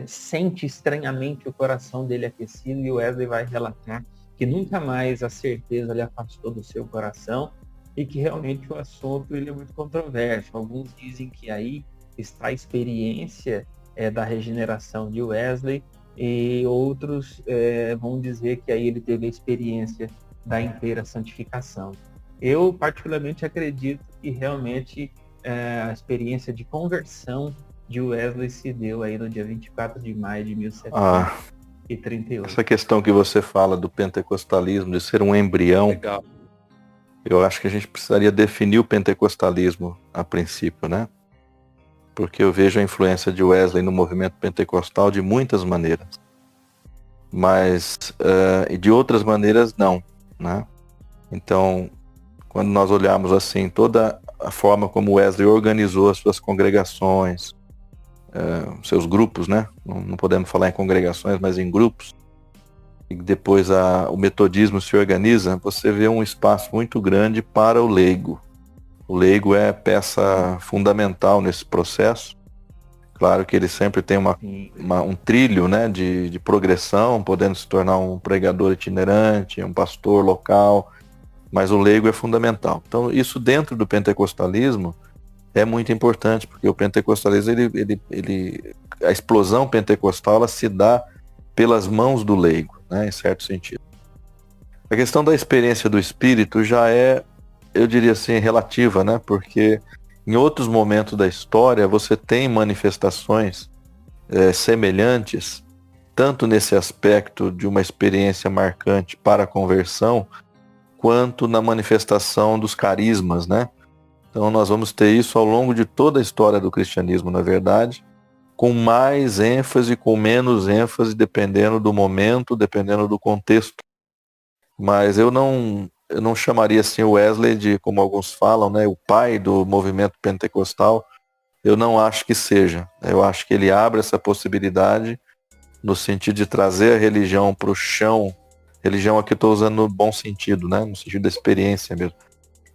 sente estranhamente o coração dele aquecido, e o Wesley vai relatar que nunca mais a certeza lhe afastou do seu coração, e que realmente o assunto ele é muito controverso. Alguns dizem que aí está a experiência da regeneração de Wesley, e outros vão dizer que aí ele teve a experiência da inteira santificação. Eu particularmente acredito que realmente a experiência de conversão de Wesley se deu aí no dia 24 de maio de 1738. Essa questão que você fala do pentecostalismo, de ser um embrião, Legal. eu acho que a gente precisaria definir o pentecostalismo a princípio, né? Porque eu vejo a influência de Wesley no movimento pentecostal de muitas maneiras. Mas de outras maneiras não, né? Então, quando nós olharmos assim, toda a forma como Wesley organizou as suas congregações, seus grupos, né? Não podemos falar em congregações, mas em grupos. E depois o metodismo se organiza, você vê um espaço muito grande para o leigo. O leigo é peça fundamental nesse processo. Claro que ele sempre tem um trilho, né, de progressão, podendo se tornar um pregador itinerante, um pastor local, mas o leigo é fundamental. Então, isso dentro do pentecostalismo é muito importante, porque o pentecostalismo, a explosão pentecostal, ela se dá pelas mãos do leigo, né, em certo sentido. A questão da experiência do Espírito já é, eu diria assim, relativa, né, porque em outros momentos da história você tem manifestações semelhantes, tanto nesse aspecto de uma experiência marcante para a conversão, quanto na manifestação dos carismas, né? Então nós vamos ter isso ao longo de toda a história do cristianismo, na verdade, com mais ênfase, com menos ênfase, dependendo do momento, dependendo do contexto. Mas eu não chamaria assim o Wesley de, como alguns falam, né, o pai do movimento pentecostal. Eu não acho que seja. Eu acho que ele abre essa possibilidade no sentido de trazer a religião para o chão. Religião aqui eu estou usando no bom sentido, né, no sentido da experiência mesmo.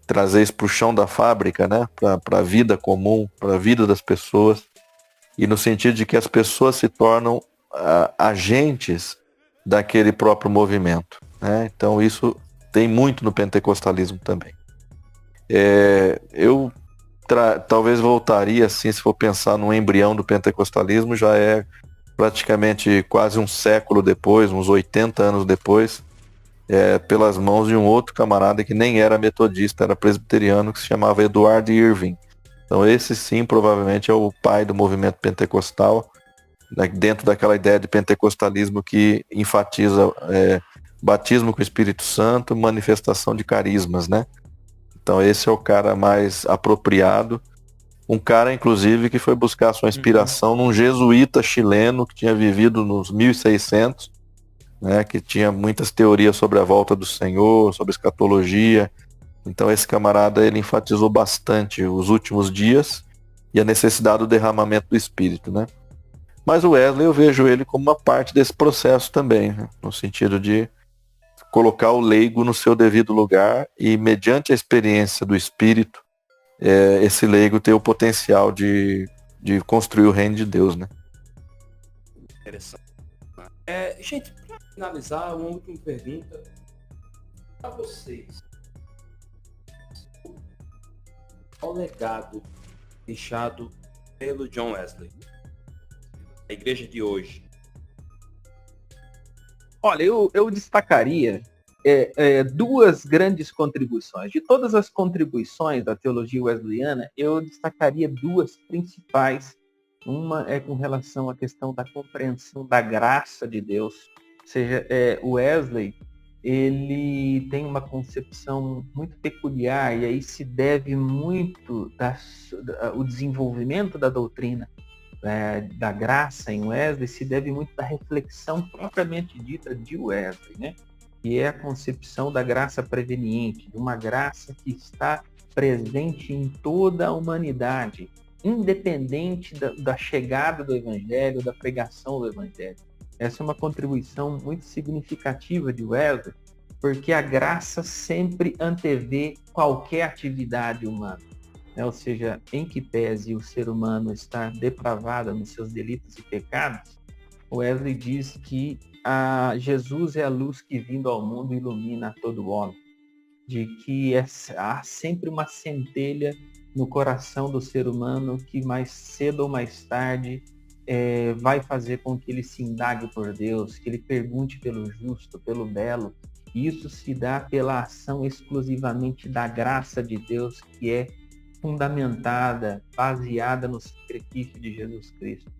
Trazer isso para o chão da fábrica, né, para a vida comum, para a vida das pessoas. E no sentido de que as pessoas se tornam agentes daquele próprio movimento, né? Então isso tem muito no pentecostalismo também. Eu talvez voltaria, assim, se for pensar no embrião do pentecostalismo, já é praticamente quase um século depois, uns 80 anos depois, pelas mãos de um outro camarada que nem era metodista, era presbiteriano, que se chamava Edward Irving. Então esse sim provavelmente é o pai do movimento pentecostal, dentro daquela ideia de pentecostalismo que enfatiza batismo com o Espírito Santo, manifestação de carismas, né? Então esse é o cara mais apropriado. Um cara, inclusive, que foi buscar sua inspiração num jesuíta chileno que tinha vivido nos 1600, né? Que tinha muitas teorias sobre a volta do Senhor, sobre escatologia. Então esse camarada, ele enfatizou bastante os últimos dias e a necessidade do derramamento do Espírito, né? Mas o Wesley, eu vejo ele como uma parte desse processo também, né? No sentido de colocar o leigo no seu devido lugar e, mediante a experiência do Espírito, esse leigo ter o potencial de construir o reino de Deus, né? Interessante. Gente, para finalizar, uma última pergunta para vocês. Qual o legado deixado pelo John Wesley? A igreja de hoje. Olha, eu destacaria duas grandes contribuições. De todas as contribuições da teologia wesleyana, eu destacaria duas principais. Uma é com relação à questão da compreensão da graça de Deus. Ou seja, o Wesley, ele tem uma concepção muito peculiar, e aí se deve muito o desenvolvimento da doutrina da graça em Wesley, se deve muito da reflexão propriamente dita de Wesley, né? Que é a concepção da graça preveniente, de uma graça que está presente em toda a humanidade, independente da chegada do Evangelho, da pregação do Evangelho. Essa é uma contribuição muito significativa de Wesley, porque a graça sempre antevê qualquer atividade humana. Ou seja, em que pese o ser humano estar depravado nos seus delitos e pecados, Wesley diz que Jesus é a luz que vindo ao mundo ilumina todo homem, de que há sempre uma centelha no coração do ser humano que mais cedo ou mais tarde vai fazer com que ele se indague por Deus, que ele pergunte pelo justo, pelo belo. E isso se dá pela ação exclusivamente da graça de Deus, que é fundamentada, baseada no sacrifício de Jesus Cristo.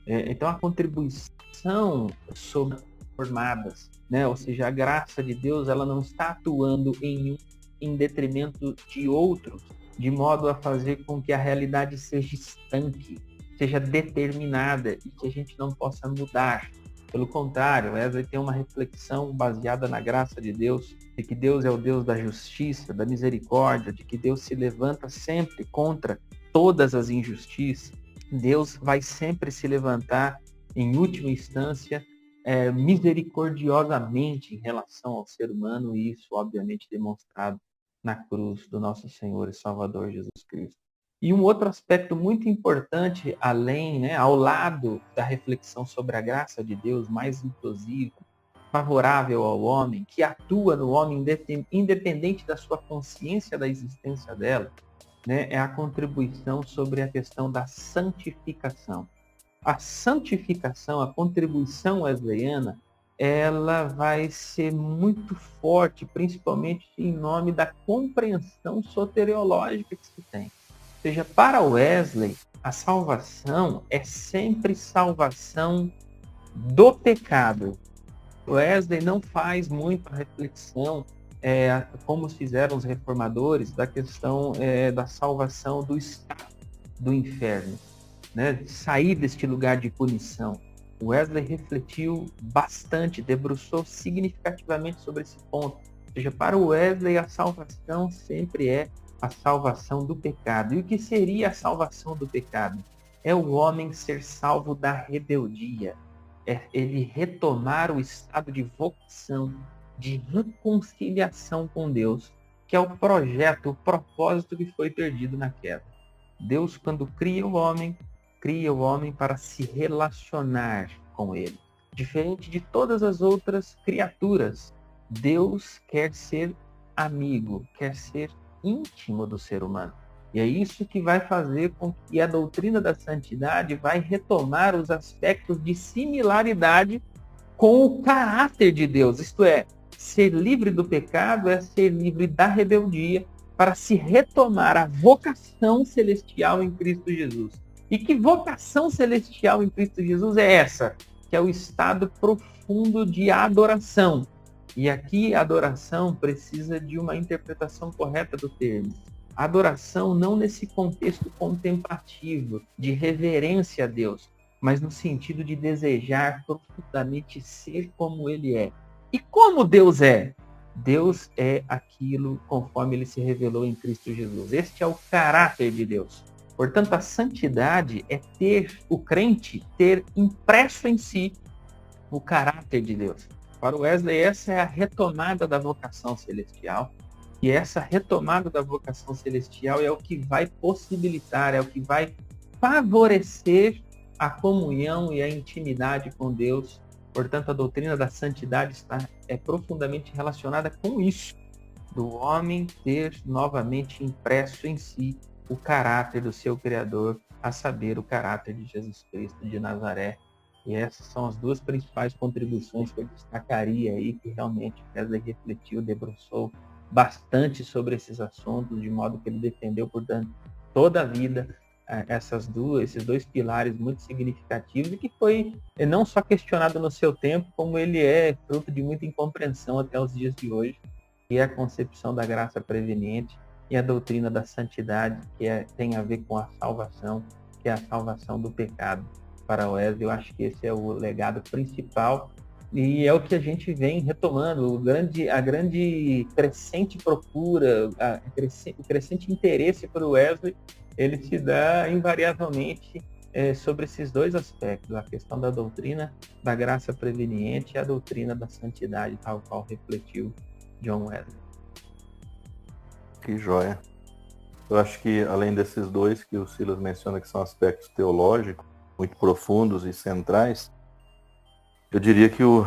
Então a contribuição sobre formadas, né? Ou seja, a graça de Deus, ela não está atuando em detrimento de outros, de modo a fazer com que a realidade seja estanque, seja determinada e que a gente não possa mudar. Pelo contrário, Wesley tem uma reflexão baseada na graça de Deus, de que Deus é o Deus da justiça, da misericórdia, de que Deus se levanta sempre contra todas as injustiças. Deus vai sempre se levantar, em última instância, misericordiosamente em relação ao ser humano, e isso obviamente demonstrado na cruz do nosso Senhor e Salvador Jesus Cristo. E um outro aspecto muito importante, ao lado da reflexão sobre a graça de Deus, mais inclusiva, favorável ao homem, que atua no homem independente da sua consciência da existência dela, né, é a contribuição sobre a questão da santificação. A santificação, a contribuição wesleyana, ela vai ser muito forte, principalmente em nome da compreensão soteriológica que se tem. Ou seja, para Wesley, a salvação é sempre salvação do pecado. Wesley não faz muito a reflexão, como fizeram os reformadores, da questão da salvação do estado do inferno, né? De sair deste lugar de punição. Wesley refletiu bastante, debruçou significativamente sobre esse ponto. Ou seja, para Wesley, a salvação sempre é a salvação do pecado. E o que seria a salvação do pecado? É o homem ser salvo da rebeldia. É ele retomar o estado de vocação, de reconciliação com Deus, que é o projeto, o propósito que foi perdido na queda. Deus, quando cria o homem para se relacionar com ele. Diferente de todas as outras criaturas, Deus quer ser amigo, quer ser íntimo do ser humano. E é isso que vai fazer com que a doutrina da santidade vai retomar os aspectos de similaridade com o caráter de Deus. Isto é, ser livre do pecado é ser livre da rebeldia para se retomar a vocação celestial em Cristo Jesus. E que vocação celestial em Cristo Jesus é essa? Que é o estado profundo de adoração. E aqui a adoração precisa de uma interpretação correta do termo. Adoração não nesse contexto contemplativo, de reverência a Deus, mas no sentido de desejar profundamente ser como Ele é. E como Deus é? Deus é aquilo conforme Ele se revelou em Cristo Jesus. Este é o caráter de Deus. Portanto, a santidade é o crente ter impresso em si o caráter de Deus. Para Wesley, essa é a retomada da vocação celestial. E essa retomada da vocação celestial é o que vai possibilitar, é o que vai favorecer a comunhão e a intimidade com Deus. Portanto, a doutrina da santidade é profundamente relacionada com isso, do homem ter novamente impresso em si o caráter do seu Criador, a saber, o caráter de Jesus Cristo de Nazaré. E essas são as duas principais contribuições que eu destacaria aí, que realmente Wesley refletiu, debruçou bastante sobre esses assuntos, de modo que ele defendeu, portanto, toda a vida esses dois pilares muito significativos e que foi não só questionado no seu tempo, como ele é fruto de muita incompreensão até os dias de hoje, que é a concepção da graça preveniente e a doutrina da santidade, que tem a ver com a salvação, que é a salvação do pecado. Para Wesley, eu acho que esse é o legado principal E é o que a gente vem retomando, a grande crescente procura, o crescente interesse pelo Wesley, ele se dá invariavelmente sobre esses dois aspectos, a questão da doutrina da graça preveniente e a doutrina da santidade, tal qual refletiu John Wesley. Que joia. Eu acho que além desses dois que o Silas menciona, que são aspectos teológicos muito profundos e centrais, eu diria que o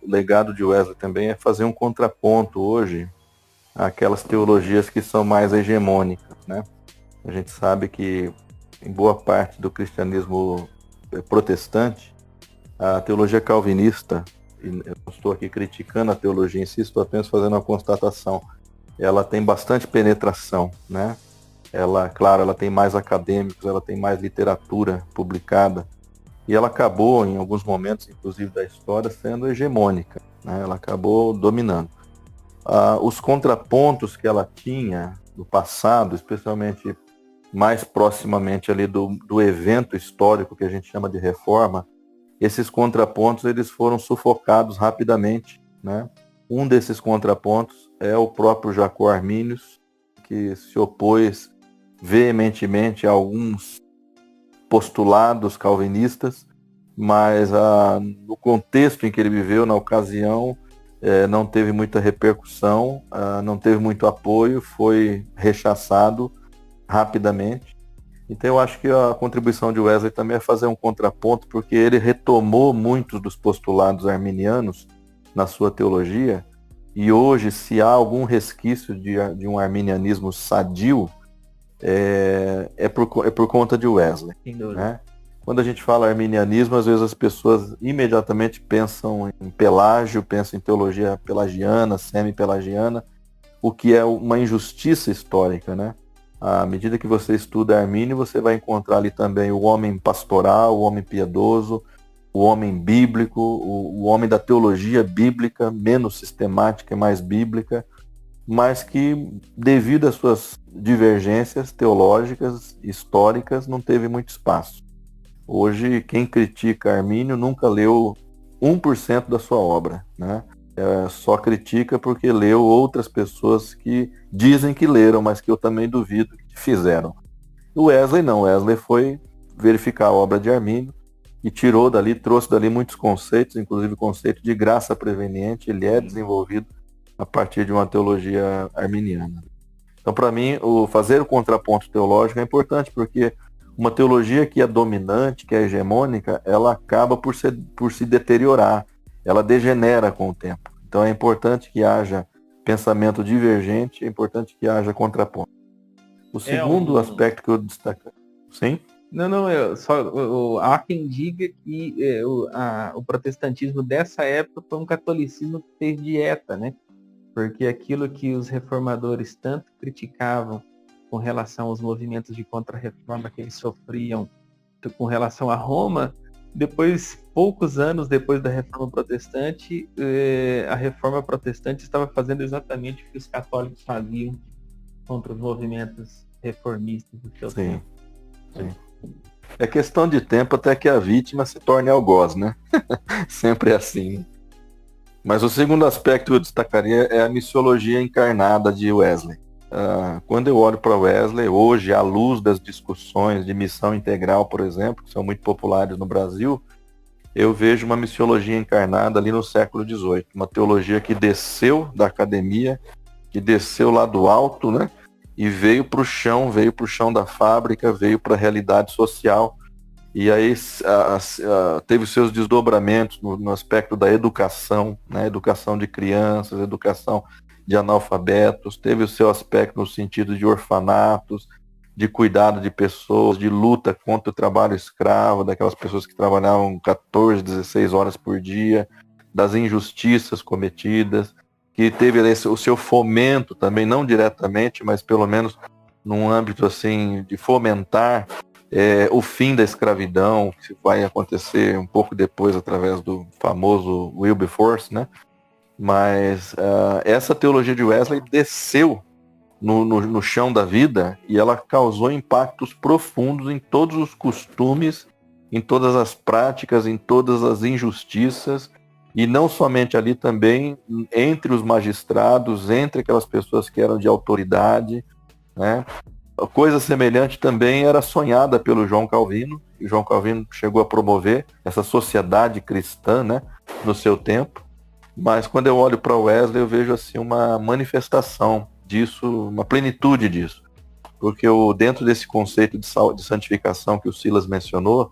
legado de Wesley também é fazer um contraponto hoje àquelas teologias que são mais hegemônicas, né? A gente sabe que em boa parte do cristianismo protestante, a teologia calvinista, e eu não estou aqui criticando a teologia em si, estou apenas fazendo uma constatação, ela tem bastante penetração, né? Ela, claro, ela tem mais acadêmicos, ela tem mais literatura publicada, e ela acabou, em alguns momentos, inclusive da história, sendo hegemônica, né? Ela acabou dominando. Os contrapontos que ela tinha no passado, especialmente mais proximamente ali do evento histórico que a gente chama de reforma, esses contrapontos eles foram sufocados rapidamente, né? Um desses contrapontos é o próprio Jacó Arminius, que se opôs veementemente a alguns postulados calvinistas, mas no contexto em que ele viveu, na ocasião, não teve muita repercussão, não teve muito apoio, foi rechaçado rapidamente. Então eu acho que a contribuição de Wesley também é fazer um contraponto, porque ele retomou muitos dos postulados arminianos na sua teologia, e hoje, se há algum resquício de um arminianismo sadio, é por conta de Wesley, né? Quando a gente fala arminianismo, às vezes as pessoas imediatamente pensam em Pelágio, pensam em teologia pelagiana, semi-pelagiana, o que é uma injustiça histórica, né? À medida que você estuda Armínio, você vai encontrar ali também o homem pastoral, o homem piedoso, o homem bíblico, o homem da teologia bíblica, menos sistemática e mais bíblica, mas que, devido às suas divergências teológicas, históricas, não teve muito espaço. Hoje, quem critica Armínio nunca leu 1% da sua obra, né? Só critica porque leu outras pessoas que dizem que leram, mas que eu também duvido que fizeram. O Wesley não, Wesley foi verificar a obra de Armínio e trouxe dali muitos conceitos, inclusive o conceito de graça preveniente, ele é desenvolvido a partir de uma teologia arminiana. Então, para mim, fazer o contraponto teológico é importante, porque uma teologia que é dominante, que é hegemônica, ela acaba por se deteriorar, ela degenera com o tempo. Então é importante que haja pensamento divergente, é importante que haja contraponto. O segundo aspecto que eu destaco... Sim? Não, há quem diga que o protestantismo dessa época foi um catolicismo que fez dieta, né? Porque aquilo que os reformadores tanto criticavam com relação aos movimentos de contra-reforma que eles sofriam com relação a Roma, poucos anos depois da reforma protestante, a reforma protestante estava fazendo exatamente o que os católicos faziam contra os movimentos reformistas do seu tempo. Sim. É questão de tempo até que a vítima se torne algoz, né? Sempre é assim. Mas o segundo aspecto que eu destacaria é a missiologia encarnada de Wesley. Quando eu olho para Wesley, hoje, à luz das discussões de missão integral, por exemplo, que são muito populares no Brasil, eu vejo uma missiologia encarnada ali no século XVIII. Uma teologia que desceu da academia, que desceu lá do alto, né? E veio para o chão da fábrica, veio para a realidade social. E aí teve os seus desdobramentos no aspecto da educação, né? Educação de crianças, educação de analfabetos, teve o seu aspecto no sentido de orfanatos, de cuidado de pessoas, de luta contra o trabalho escravo, daquelas pessoas que trabalhavam 14, 16 horas por dia, das injustiças cometidas, que teve o seu fomento também, não diretamente, mas pelo menos num âmbito assim de fomentar o fim da escravidão, que vai acontecer um pouco depois através do famoso Wilberforce, né? Mas essa teologia de Wesley desceu no chão da vida e ela causou impactos profundos em todos os costumes, em todas as práticas, em todas as injustiças E não somente ali, também entre os magistrados, entre aquelas pessoas que eram de autoridade, né? Coisa semelhante também era sonhada pelo João Calvino, e João Calvino chegou a promover essa sociedade cristã, né, no seu tempo. Mas quando eu olho para Wesley, eu vejo assim uma manifestação disso, uma plenitude disso. Porque dentro desse conceito de santificação que o Silas mencionou,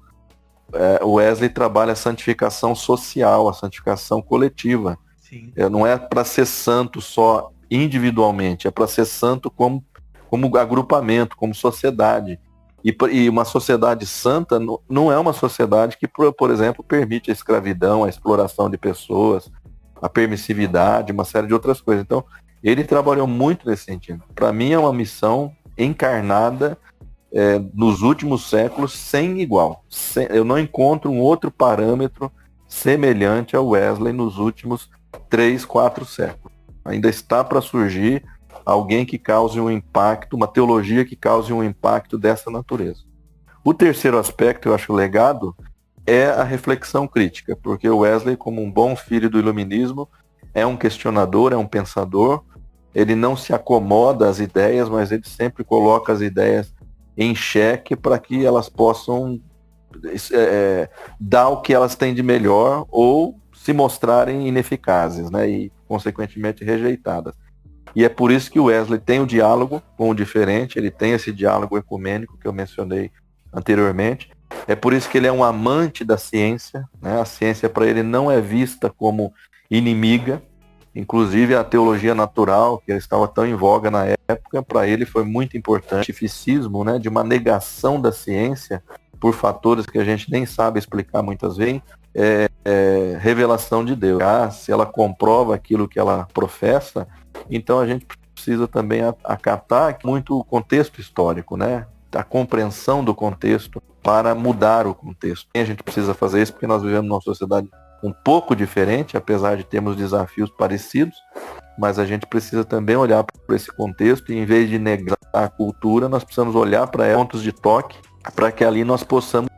o Wesley trabalha a santificação social, a santificação coletiva. Sim. Não é para ser santo só individualmente, é para ser santo como agrupamento, como sociedade. E uma sociedade santa não é uma sociedade que, por exemplo, permite a escravidão, a exploração de pessoas, a permissividade, uma série de outras coisas. Então, ele trabalhou muito nesse sentido. Para mim, é uma missão encarnada nos últimos séculos sem igual. Eu não encontro um outro parâmetro semelhante ao Wesley nos últimos 3, 4 séculos. Ainda está para surgir alguém que cause um impacto, uma teologia que cause um impacto dessa natureza. O terceiro aspecto, eu acho, legado, é a reflexão crítica, porque o Wesley, como um bom filho do iluminismo, é um questionador, é um pensador, ele não se acomoda às ideias, mas ele sempre coloca as ideias em xeque para que elas possam dar o que elas têm de melhor ou se mostrarem ineficazes, né, e consequentemente rejeitadas. E é por isso que o Wesley tem o diálogo com o diferente, ele tem esse diálogo ecumênico que eu mencionei anteriormente. É por isso que ele é um amante da ciência, né? A ciência para ele não é vista como inimiga. Inclusive a teologia natural, que estava tão em voga na época, para ele foi muito importante. O cientificismo, né, de uma negação da ciência por fatores que a gente nem sabe explicar muitas vezes, revelação de Deus. Se ela comprova aquilo que ela professa, então a gente precisa também acatar muito o contexto histórico, né? A compreensão do contexto para mudar o contexto. E a gente precisa fazer isso porque nós vivemos numa sociedade um pouco diferente, apesar de termos desafios parecidos, mas a gente precisa também olhar para esse contexto e, em vez de negar a cultura, nós precisamos olhar para pontos de toque para que ali nós possamos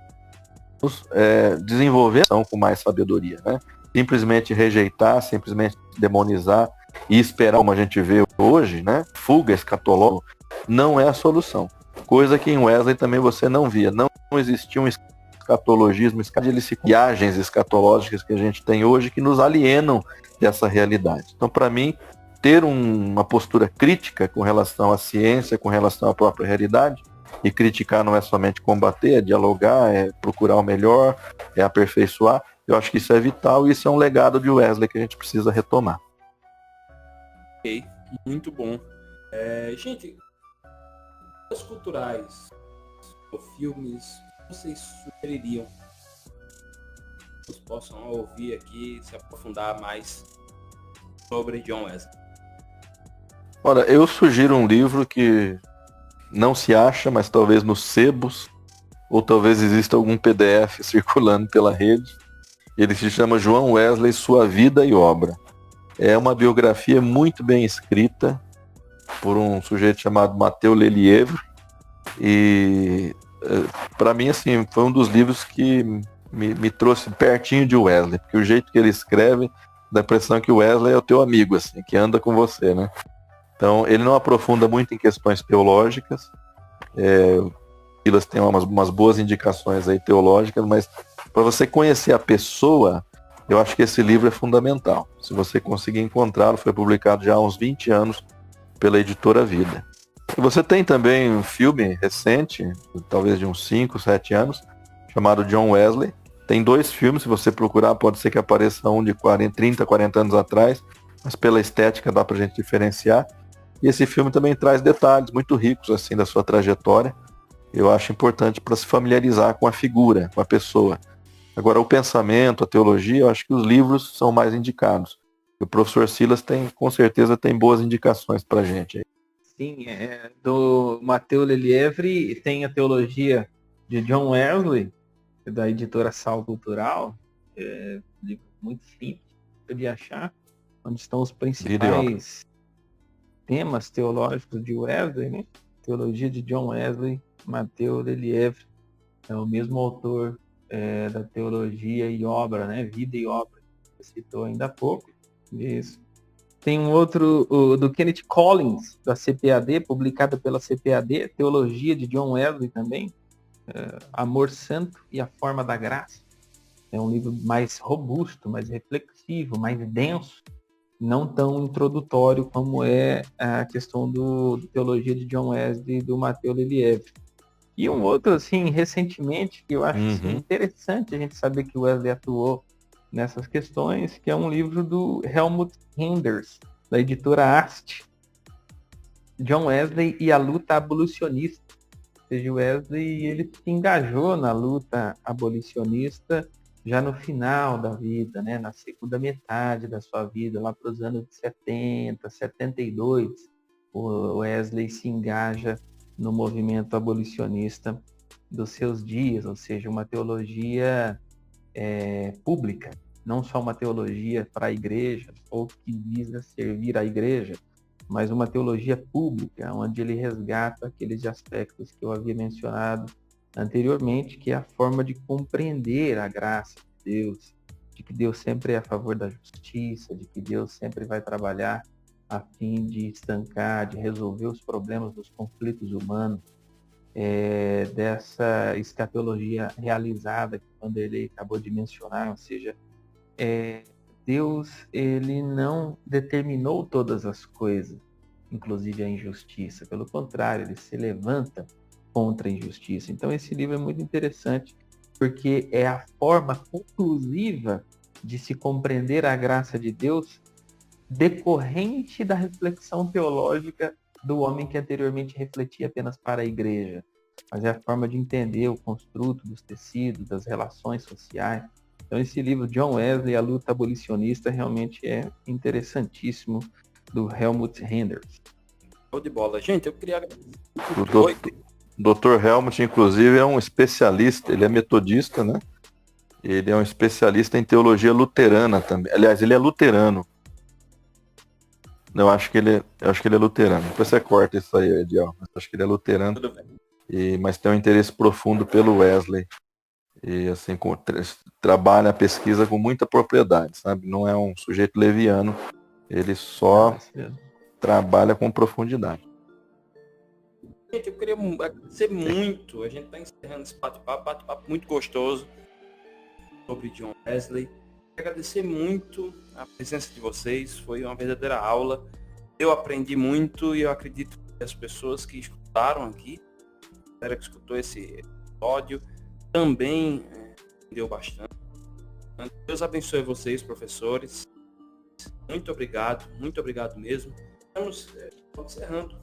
desenvolver a ação com mais sabedoria, né? Simplesmente rejeitar, simplesmente demonizar e esperar, como a gente vê hoje, né? Fuga escatológica, não é a solução. Coisa que em Wesley também você não via. Não existia um escatologismo, viagens escatológicas que a gente tem hoje que nos alienam dessa realidade. Então, para mim, ter uma postura crítica com relação à ciência, com relação à própria realidade, e criticar não é somente combater, é dialogar, é procurar o melhor, é aperfeiçoar. Eu acho que isso é vital e isso é um legado de Wesley que a gente precisa retomar. Ok, muito bom. Gente, as culturais ou filmes vocês sugeririam que vocês possam ouvir aqui, se aprofundar mais sobre John Wesley? Olha, eu sugiro um livro que não se acha, mas talvez nos sebos, ou talvez exista algum PDF circulando pela rede. Ele se chama João Wesley, Sua Vida e Obra. É uma biografia muito bem escrita por um sujeito chamado Matteo Lelièvre. E para mim, assim, foi um dos livros que me trouxe pertinho de Wesley, porque o jeito que ele escreve dá a impressão que o Wesley é o teu amigo, assim, que anda com você, né? Então, ele não aprofunda muito em questões teológicas. Elas têm umas boas indicações aí teológicas, mas para você conhecer a pessoa, eu acho que esse livro é fundamental. Se você conseguir encontrá-lo, foi publicado já há uns 20 anos pela editora Vida. E você tem também um filme recente, talvez de uns 5, 7 anos, chamado John Wesley. Tem 2 filmes, se você procurar, pode ser que apareça um de 30, 40 anos atrás, mas pela estética dá pra gente diferenciar. E esse filme também traz detalhes muito ricos assim da sua trajetória. Eu acho importante para se familiarizar com a figura, com a pessoa. Agora, o pensamento, a teologia, eu acho que os livros são mais indicados. O professor Silas com certeza tem boas indicações para a gente. Sim, do Matteo Lelièvre, tem a teologia de John Wesley, da editora Sal Cultural, livro muito simples de achar, onde estão os principais temas teológicos de Wesley, né? Teologia de John Wesley, Matteo Lelièvre, é o mesmo autor da teologia e obra, né? Vida e obra, você citou ainda há pouco. Isso. Tem um outro, o do Kenneth Collins, da CPAD, publicado pela CPAD, Teologia de John Wesley também, Amor Santo e a Forma da Graça. É um livro mais robusto, mais reflexivo, mais denso, não tão introdutório como é a questão do Teologia de John Wesley e do Matteo Leliev. E um outro, assim, recentemente, que eu acho assim, interessante a gente saber que o Wesley atuou nessas questões, que é um livro do Helmut Renders, da editora Ast, John Wesley e a luta abolicionista. Ou seja, o Wesley ele se engajou na luta abolicionista já no final da vida, né? Na segunda metade da sua vida, lá para os anos de 70, 72, o Wesley se engaja no movimento abolicionista dos seus dias, ou seja, uma teologia pública, não só uma teologia para a igreja ou que visa servir a igreja, mas uma teologia pública, onde ele resgata aqueles aspectos que eu havia mencionado anteriormente, que é a forma de compreender a graça de Deus, de que Deus sempre é a favor da justiça, de que Deus sempre vai trabalhar a fim de estancar, de resolver os problemas dos conflitos humanos, dessa escatologia realizada que o Vanderlei acabou de mencionar, ou seja, Deus ele não determinou todas as coisas, inclusive a injustiça. Pelo contrário, ele se levanta contra a injustiça. Então esse livro é muito interessante porque é a forma conclusiva de se compreender a graça de Deus decorrente da reflexão teológica do homem que anteriormente refletia apenas para a igreja. Mas é a forma de entender o construto dos tecidos, das relações sociais. Então esse livro, John Wesley, A Luta Abolicionista, realmente é interessantíssimo, do Helmut Renders. Show de bola. Gente, eu queria agradecer. O Dr. Helmut, inclusive, é um especialista, ele é metodista, né? Ele é um especialista em teologia luterana também. Aliás, ele é luterano. Eu acho que ele é luterano. Depois você corta isso aí, Ediel. Acho que ele é luterano. Tudo bem. Mas tem um interesse profundo pelo Wesley. E assim, trabalha a pesquisa com muita propriedade, sabe? Não é um sujeito leviano. Ele só trabalha com profundidade. Gente, eu queria agradecer muito. A gente está encerrando esse bate-papo muito gostoso sobre John Wesley. Agradecer muito a presença de vocês, foi uma verdadeira aula. Eu aprendi muito e eu acredito que as pessoas que escutaram aqui, a galera que escutou esse episódio, também deu bastante. Deus abençoe vocês, professores. Muito obrigado mesmo. Estamos encerrando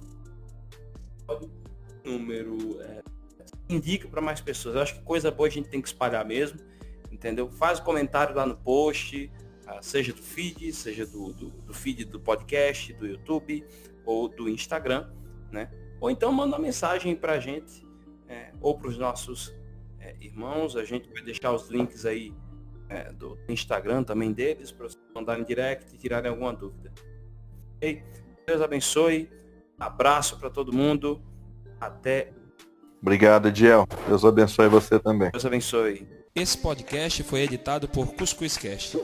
o número. Indica para mais pessoas. Eu acho que coisa boa a gente tem que espalhar mesmo. Entendeu? Faz comentário lá no post, seja do feed, seja do feed do podcast, do YouTube ou do Instagram, né? Ou então manda uma mensagem pra gente, ou para os nossos irmãos. A gente vai deixar os links aí do Instagram também deles, para vocês mandarem direct e tirarem alguma dúvida. Okay? Deus abençoe, abraço para todo mundo, até. Obrigado, Ediel. Deus abençoe você também. Deus abençoe. Esse podcast foi editado por Cuscuz Cast.